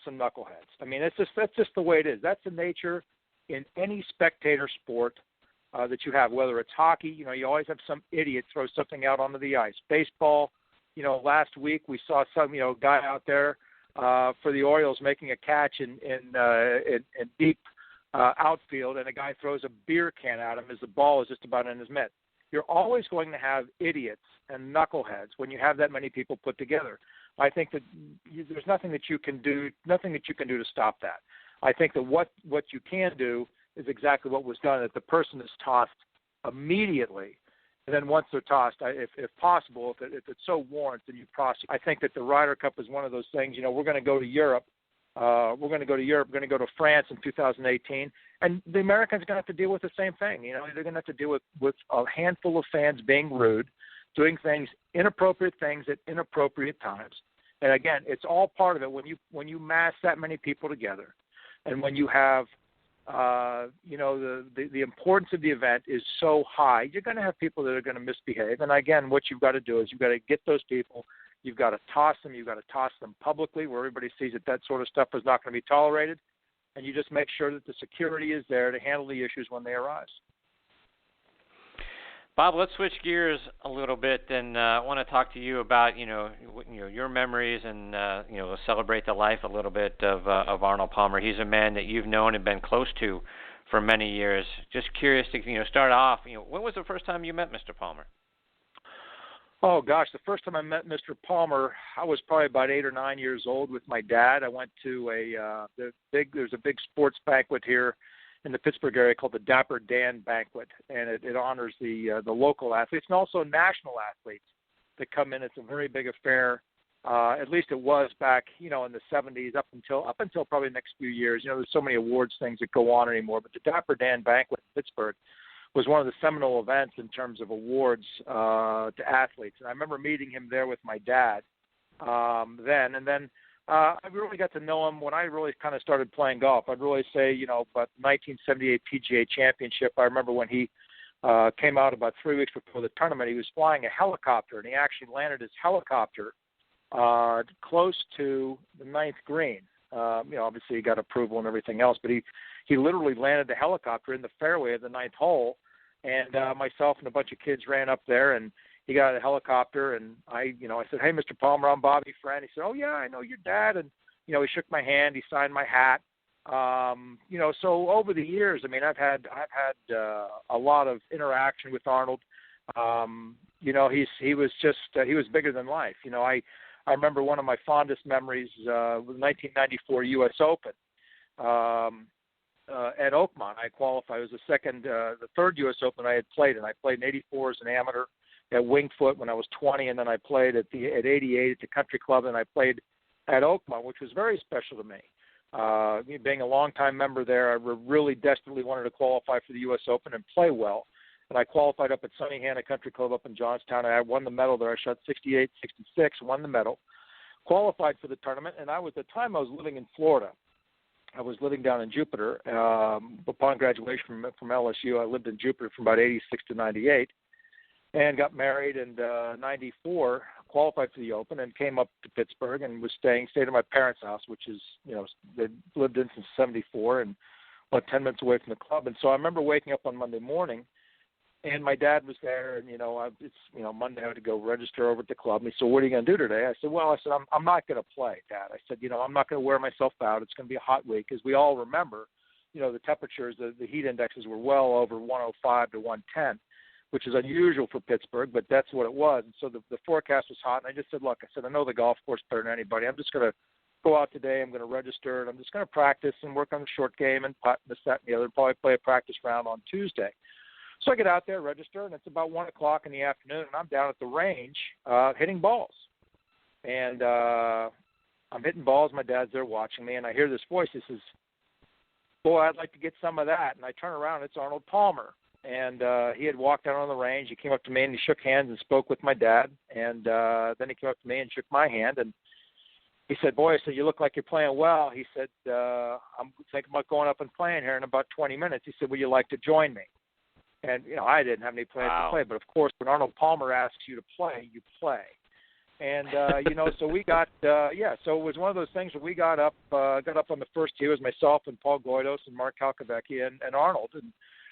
S4: some knuckleheads. I mean, that's just the way it is. That's the nature in any spectator sport that you have, whether it's hockey. You always have some idiot throw something out onto the ice. Baseball, last week we saw some, guy out there for the Orioles making a catch in deep outfield, and a guy throws a beer can at him as the ball is just about in his mitt. You're always going to have idiots and knuckleheads when you have that many people put together. I think that there's nothing that you can do to stop that. I think that what you can do is exactly what was done, that the person is tossed immediately, and then once they're tossed, if possible, if it's so warrants, then you prosecute. I think that the Ryder Cup is one of those things. We're going to go to Europe. We're going to go to France in 2018, and the Americans are going to have to deal with the same thing. They're going to have to deal with a handful of fans being rude, doing inappropriate things at inappropriate times. And again, it's all part of it. When you mass that many people together, and when you have, the importance of the event is so high, you're going to have people that are going to misbehave. And again, what you've got to do is you've got to get those people. You've got to toss them. You've got to toss them publicly where everybody sees that sort of stuff is not going to be tolerated. And you just make sure that the security is there to handle the issues when they arise.
S1: Bob, let's switch gears a little bit, and I want to talk to you about your memories and celebrate the life a little bit of Arnold Palmer. He's a man that you've known and been close to for many years. Just curious to start off. When was the first time you met Mr. Palmer?
S4: Oh gosh, the first time I met Mr. Palmer, I was probably about 8 or 9 years old with my dad. I went to there's a big sports banquet here in the Pittsburgh area called the Dapper Dan Banquet, and it honors the local athletes and also national athletes that come in. It's a very big affair. At least it was back, in the 70s up until probably the next few years. There's so many awards things that go on anymore, but the Dapper Dan Banquet in Pittsburgh was one of the seminal events in terms of awards to athletes. And I remember meeting him there with my dad then. And then I really got to know him when I really kind of started playing golf. I'd really say, about 1978 PGA Championship. I remember when he came out about 3 weeks before the tournament, he was flying a helicopter, and he actually landed his helicopter close to the ninth green. Obviously he got approval and everything else, but he literally landed the helicopter in the fairway of the ninth hole, and myself and a bunch of kids ran up there, and he got out of the helicopter, and I said, "Hey, Mr. Palmer, I'm Bobby Friend." He said, "Oh yeah, I know your dad," and he shook my hand, he signed my hat. So over the years, I mean, I've had a lot of interaction with Arnold. He was bigger than life. I remember one of my fondest memories was the 1994 U.S. Open at Oakmont. I qualified. It was the third U.S. Open I had played in. I played in '84 as an amateur at Winged Foot when I was 20, and then I played at '88 at the Country Club, and I played at Oakmont, which was very special to me. Being a longtime member there, I really desperately wanted to qualify for the U.S. Open and play well. And I qualified up at Sunnyhanna Country Club up in Johnstown. I won the medal there. I shot 68, 66, won the medal, qualified for the tournament. And at the time I was living in Florida. I was living down in Jupiter. Upon graduation from LSU, I lived in Jupiter from about 86 to 98 and got married in 94, qualified for the Open, and came up to Pittsburgh and stayed at my parents' house, which is, they lived in since 74 and about 10 minutes away from the club. And so I remember waking up on Monday morning, and my dad was there, and, Monday I had to go register over at the club. And he said, "What are you going to do today?" I said, I'm not going to play, Dad. I said, I'm not going to wear myself out. It's going to be a hot week. As we all remember, the temperatures, the heat indexes were well over 105 to 110, which is unusual for Pittsburgh, but that's what it was. And so the forecast was hot, and I just said, look, I know the golf course better than anybody. I'm just going to go out today. I'm going to register, and I'm just going to practice and work on the short game and putt and this, that, and the other, and probably play a practice round on Tuesday. So I get out there, register, and it's about 1 o'clock in the afternoon, and I'm down at the range hitting balls. And I'm hitting balls. My dad's there watching me, and I hear this voice. He says, "Boy, I'd like to get some of that." And I turn around. It's Arnold Palmer. And he had walked out on the range. He came up to me and he shook hands and spoke with my dad. And then he came up to me and shook my hand. And he said, "Boy," I said, "you look like you're playing well." He said, "I'm thinking about going up and playing here in about 20 minutes. He said, "Would you like to join me?" And, I didn't have any plans to play. But, of course, when Arnold Palmer asks you to play, you play. And, so we got, so it was one of those things where we got up on the first tee. It was myself and Paul Goydos and Mark Calcavecchia and Arnold. And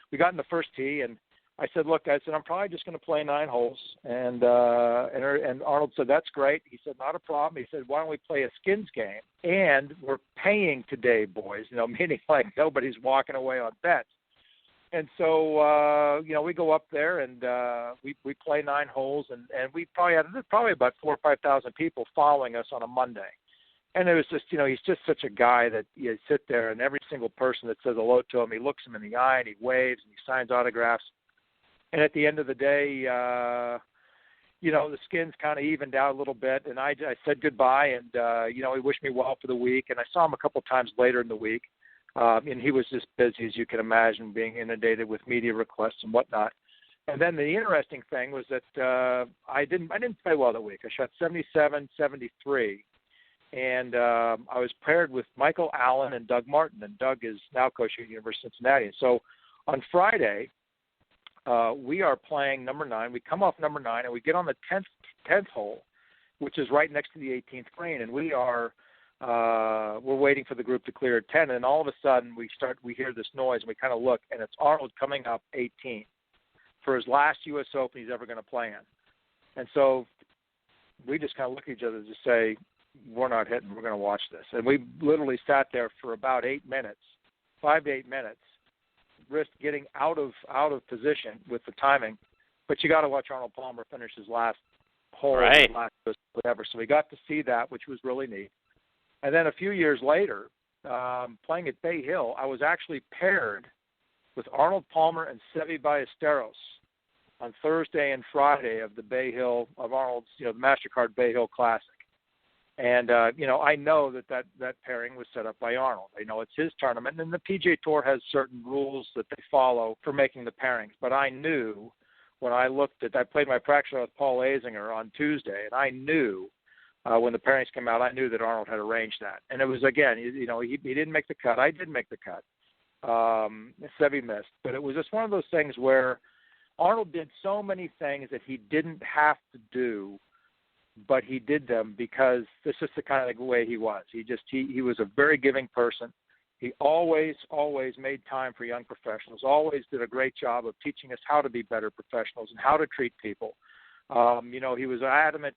S4: we got in the first tee, and I said, "Look," I said, "I'm probably just going to play 9 holes." And Arnold said, "That's great." He said, "Not a problem." He said, "Why don't we play a skins game? And we're paying today, boys," meaning like nobody's walking away on bets. And so, we go up there and we play 9 holes, and we probably had about 4,000 or 5,000 people following us on a Monday. And it was just, he's just such a guy that you sit there, and every single person that says hello to him, he looks him in the eye and he waves and he signs autographs. And at the end of the day, the skins kind of evened out a little bit, and I said goodbye, and, he wished me well for the week. And I saw him a couple times later in the week, and he was just busy, as you can imagine, being inundated with media requests and whatnot. And then the interesting thing was that I didn't play well that week. I shot 77, 73. And I was paired with Michael Allen and Doug Martin, and Doug is now coaching at the University of Cincinnati. And so on Friday, we are playing number 9. We come off number 9, and we get on the 10th hole, which is right next to the 18th green, and we're waiting for the group to clear at 10, and all of a sudden we hear this noise, and we kind of look, and it's Arnold coming up 18 for his last U.S. Open he's ever going to play in. And so we just kind of look at each other and just say, "We're not hitting. We're going to watch this." And we literally sat there for about 8 minutes, 5 to 8 minutes, risked getting out of position with the timing. But you got to watch Arnold Palmer finish his last hole,
S1: right,
S4: last whatever. So we got to see that, which was really neat. And then a few years later, playing at Bay Hill, I was actually paired with Arnold Palmer and Seve Ballesteros on Thursday and Friday of the Bay Hill, of Arnold's, the MasterCard Bay Hill Classic. And, I know that pairing was set up by Arnold. I know it's his tournament, and the PGA Tour has certain rules that they follow for making the pairings. But I knew when I played my practice with Paul Azinger on Tuesday, and I knew when the pairings came out, I knew that Arnold had arranged that. And it was, again, he didn't make the cut. I did make the cut. Seve missed. But it was just one of those things where Arnold did so many things that he didn't have to do, but he did them because this is the kind of way he was. He was a very giving person. He always made time for young professionals, always did a great job of teaching us how to be better professionals and how to treat people. He was adamant,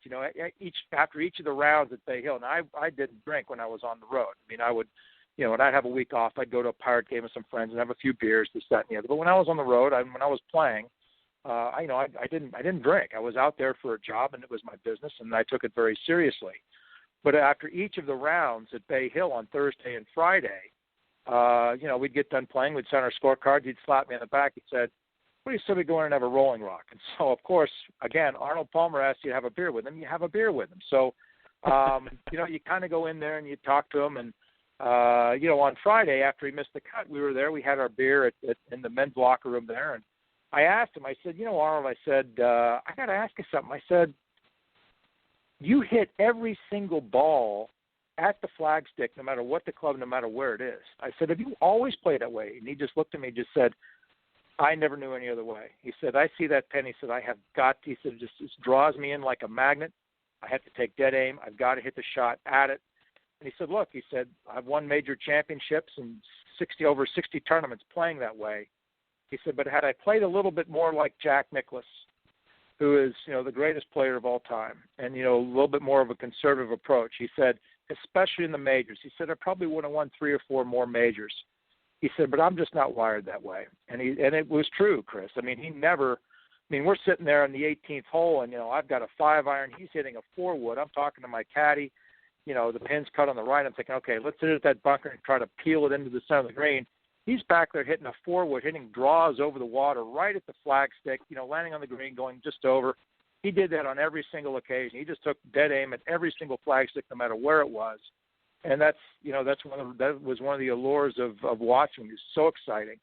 S4: after each of the rounds at Bay Hill, and I didn't drink when I was on the road. I mean, I would, when I'd have a week off, I'd go to a Pirate game with some friends and have a few beers, this, that, and the other. But when I was on the road, when I was playing, I didn't drink. I was out there for a job, and it was my business, and I took it very seriously. But after each of the rounds at Bay Hill on Thursday and Friday, we'd get done playing, we'd sign our scorecards, he'd slap me on the back, he said, "What do you say we go in and have a Rolling Rock?" And so, of course, again, Arnold Palmer asked you to have a beer with him, you have a beer with him. So, you kind of go in there and you talk to him, and, on Friday after he missed the cut, we were there, we had our beer in the men's locker room there, and I asked him, I said, Arnold, I said, I got to ask you something. I said, you hit every single ball at the flagstick, no matter what the club, no matter where it is. I said, have you always played that way? And he just looked at me and just said, I never knew any other way. He said, I see that pin. He said, he said, it just draws me in like a magnet. I have to take dead aim. I've got to hit the shot at it. And he said, look, he said, I've won major championships and over 60 tournaments playing that way. He said, but had I played a little bit more like Jack Nicklaus, who is, the greatest player of all time, and, a little bit more of a conservative approach, he said, especially in the majors, he said, I probably would have won 3 or 4 more majors. He said, but I'm just not wired that way. And it was true, Chris. I mean, we're sitting there on the 18th hole, and, I've got a 5-iron. He's hitting a 4-wood. I'm talking to my caddy. The pin's cut on the right. I'm thinking, okay, let's hit it at that bunker and try to peel it into the center of the green. He's back there hitting a 4-wood, hitting draws over the water right at the flagstick, landing on the green, going just over. He did that on every single occasion. He just took dead aim at every single flagstick, no matter where it was. And that was one of the allures of watching. He was so exciting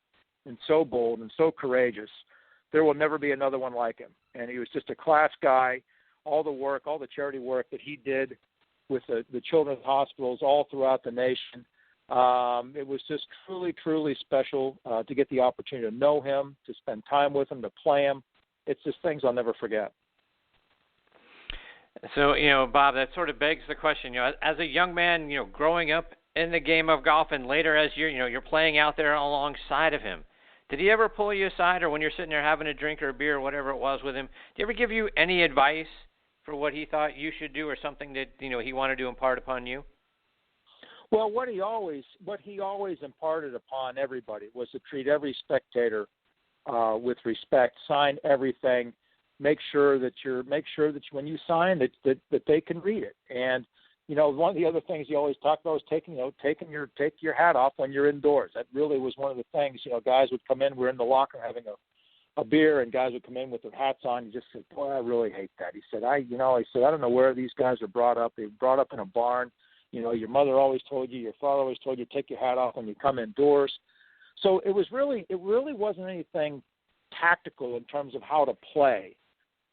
S4: and so bold and so courageous. There will never be another one like him. And he was just a class guy. All the work, all the charity work that he did with the children's hospitals all throughout the nation, it was just truly, truly special to get the opportunity to know him, to spend time with him, to play him. It's just things I'll never forget.
S1: So, Bob, that sort of begs the question, as a young man, growing up in the game of golf and later as you're playing out there alongside of him, did he ever pull you aside, or when you're sitting there having a drink or a beer or whatever it was with him, did he ever give you any advice for what he thought you should do or something that, he wanted to impart upon you?
S4: Well, what he always imparted upon everybody was to treat every spectator with respect, sign everything, make sure that when you sign that they can read it. And one of the other things he always talked about was take your hat off when you're indoors. That really was one of the things. Guys would come in, we're in the locker having a beer, and guys would come in with their hats on. He just said, "Boy, I really hate that." He said, I don't know where these guys are brought up. They were brought up in a barn. Your mother always told you, your father always told you, take your hat off when you come indoors. So it really wasn't anything tactical in terms of how to play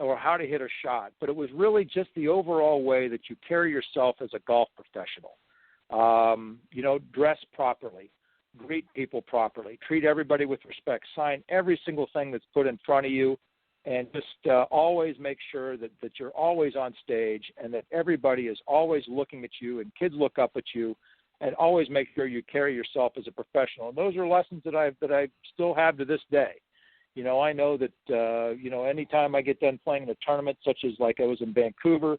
S4: or how to hit a shot, but it was really just the overall way that you carry yourself as a golf professional. Dress properly, greet people properly, treat everybody with respect, sign every single thing that's put in front of you, and just always make sure that you're always on stage and that everybody is always looking at you and kids look up at you, and always make sure you carry yourself as a professional. And those are lessons that I still have to this day. I know that, anytime I get done playing in a tournament, such as like I was in Vancouver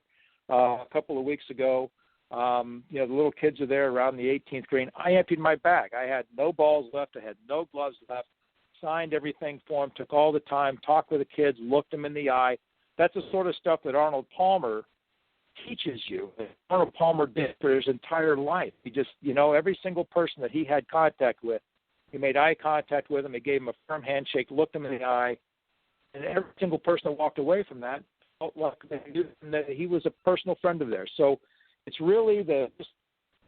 S4: a couple of weeks ago, the little kids are there around the 18th green. I emptied my bag. I had no balls left. I had no gloves left. Signed everything for them, took all the time, talked with the kids, looked them in the eye. That's the sort of stuff that Arnold Palmer teaches you. Arnold Palmer did for his entire life. He just, every single person that he had contact with, he made eye contact with him. He gave him a firm handshake, looked him in the eye, and every single person that walked away from that felt like that he was a personal friend of theirs. So it's really just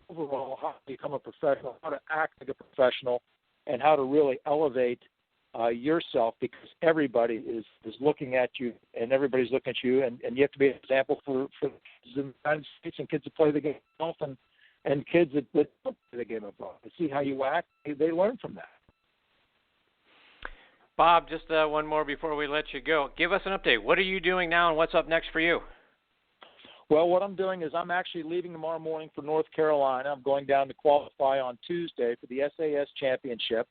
S4: overall how to become a professional, how to act like a professional, and how to really elevate yourself, because everybody is looking at you, and everybody's looking at you, and you have to be an example for kids in the United States and kids that play the game of golf and kids that don't play the game of golf. To see how you act, they learn from that.
S1: Bob, just one more before we let you go. Give us an update. What are you doing now, and what's up next for you?
S4: Well, what I'm doing is I'm actually leaving tomorrow morning for North Carolina. I'm going down to qualify on Tuesday for the SAS Championship.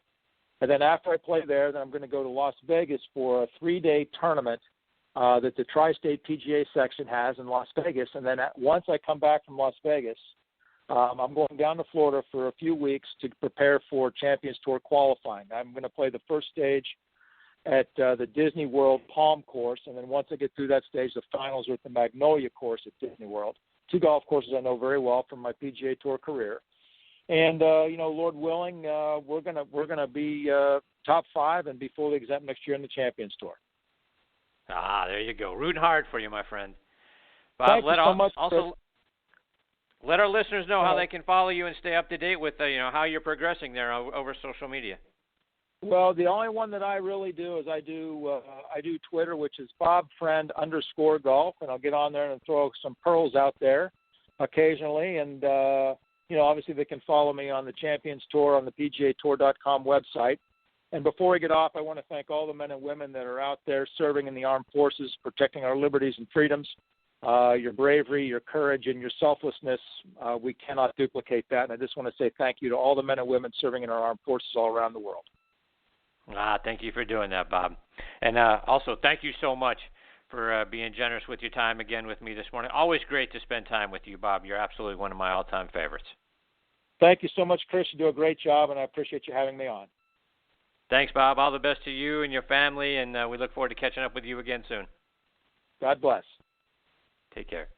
S4: And then after I play there, then I'm going to go to Las Vegas for a 3-day tournament that the Tri-State PGA section has in Las Vegas. And then once I come back from Las Vegas, I'm going down to Florida for a few weeks to prepare for Champions Tour qualifying. I'm going to play the first stage at the Disney World Palm course, and then once I get through that stage, the finals are at the Magnolia course at Disney World. 2 golf courses I know very well from my PGA Tour career. And Lord willing, we're gonna be top 5 and be fully exempt next year in the Champions Tour.
S1: There you go. Rooting hard for you, my friend. Bob,
S4: Thank you so much.
S1: Also, let our listeners know how they can follow you and stay up to date with how you're progressing there over social media.
S4: Well, the only one that I really do is I do Twitter, which is BobFriend_golf, and I'll get on there and throw some pearls out there occasionally. And obviously they can follow me on the Champions Tour on the PGAtour.com website. And before we get off, I want to thank all the men and women that are out there serving in the armed forces, protecting our liberties and freedoms. Your bravery, your courage, and your selflessness, we cannot duplicate that. And I just want to say thank you to all the men and women serving in our armed forces all around the world.
S1: Thank you for doing that, Bob. And also, thank you so much for being generous with your time again with me this morning. Always great to spend time with you, Bob. You're absolutely one of my all-time favorites.
S4: Thank you so much, Chris. You do a great job, and I appreciate you having me on.
S1: Thanks, Bob. All the best to you and your family, and we look forward to catching up with you again soon.
S4: God bless.
S1: Take care.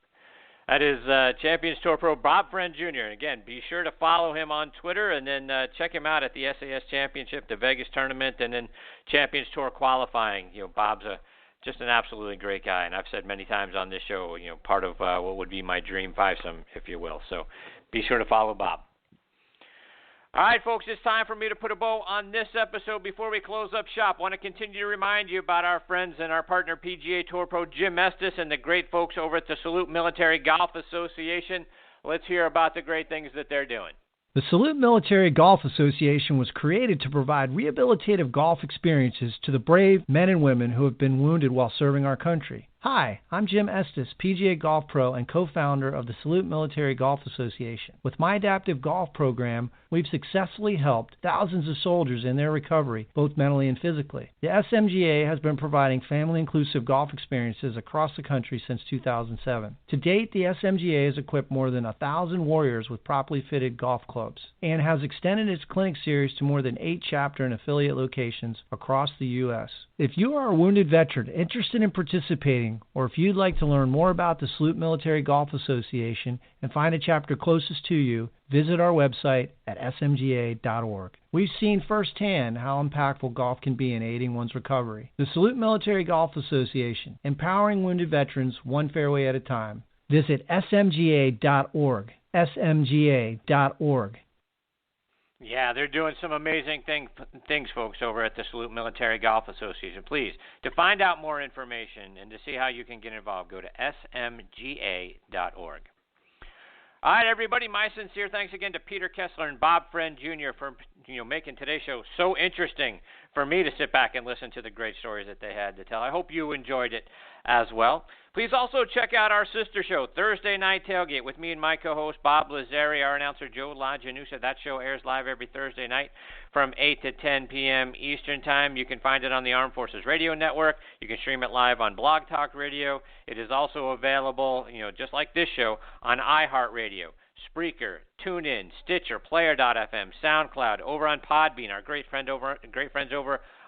S1: That is Champions Tour Pro Bob Friend Jr. And again, be sure to follow him on Twitter and then check him out at the SAS Championship, the Vegas tournament, and then Champions Tour qualifying. Bob's a Just an absolutely great guy, and I've said many times on this show, part of what would be my dream fivesome, if you will. So be sure to follow Bob. All right, folks, it's time for me to put a bow on this episode. Before we close up shop, I want to continue to remind you about our friends and our partner, PGA Tour Pro Jim Estes and the great folks over at the Salute Military Golf Association. Let's hear about the great things that they're doing.
S5: The Salute Military Golf Association was created to provide rehabilitative golf experiences to the brave men and women who have been wounded while serving our country. Hi, I'm Jim Estes, PGA Golf Pro and co-founder of the Salute Military Golf Association. With my adaptive golf program, we've successfully helped thousands of soldiers in their recovery, both mentally and physically. The SMGA has been providing family-inclusive golf experiences across the country since 2007. To date, the SMGA has equipped more than 1,000 warriors with properly fitted golf clubs and has extended its clinic series to more than 8 chapter and affiliate locations across the U.S. If you are a wounded veteran interested in participating, or if you'd like to learn more about the Salute Military Golf Association and find a chapter closest to you, visit our website at smga.org. We've seen firsthand how impactful golf can be in aiding one's recovery. The Salute Military Golf Association, empowering wounded veterans one fairway at a time. Visit smga.org, smga.org.
S1: Yeah, they're doing some amazing things, folks, over at the Salute Military Golf Association. Please, to find out more information and to see how you can get involved, go to smga.org. All right, everybody, my sincere thanks again to Peter Kessler and Bob Friend Jr. for making today's show so interesting for me to sit back and listen to the great stories that they had to tell. I hope you enjoyed it as well. Please also check out our sister show, Thursday Night Tailgate, with me and my co-host Bob Lazzari, our announcer Joe LaGenusa. That show airs live every Thursday night from 8 to 10 p.m. Eastern Time. You can find it on the Armed Forces Radio Network. You can stream it live on Blog Talk Radio. It is also available, just like this show, on iHeartRadio, Spreaker, TuneIn, Stitcher, Player.fm, SoundCloud, over on Podbean. Our great friends over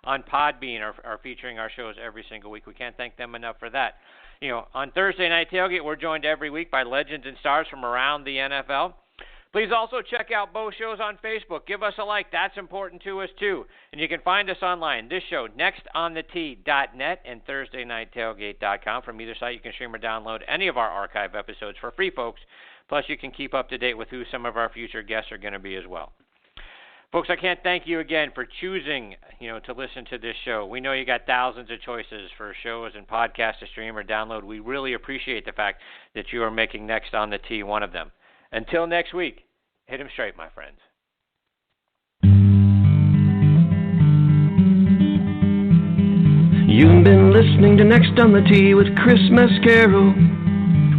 S1: on Podbean are featuring our shows every single week. We can't thank them enough for that. On Thursday Night Tailgate, we're joined every week by legends and stars from around the NFL. Please also check out both shows on Facebook. Give us a like. That's important to us, too. And you can find us online. This show, nextonthetee.net and thursdaynighttailgate.com. From either site, you can stream or download any of our archive episodes for free, folks. Plus, you can keep up to date with who some of our future guests are going to be as well. Folks, I can't thank you again for choosing, to listen to this show. We know you got thousands of choices for shows and podcasts to stream or download. We really appreciate the fact that you are making Next on the Tee one of them. Until next week, hit 'em straight, my friends.
S6: You've been listening to Next on the Tee with Chris-Mascaro,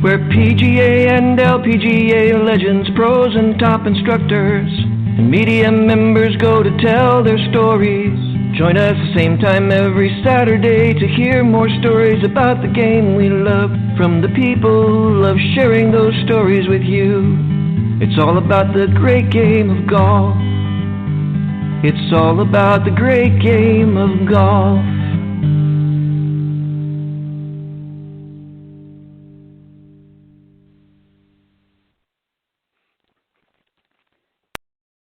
S6: where PGA and LPGA legends, pros and top instructors, and media members go to tell their stories. Join us same time every Saturday to hear more stories about the game we love, from the people who love sharing those stories with you. It's all about the great game of golf. It's all about the great game of golf.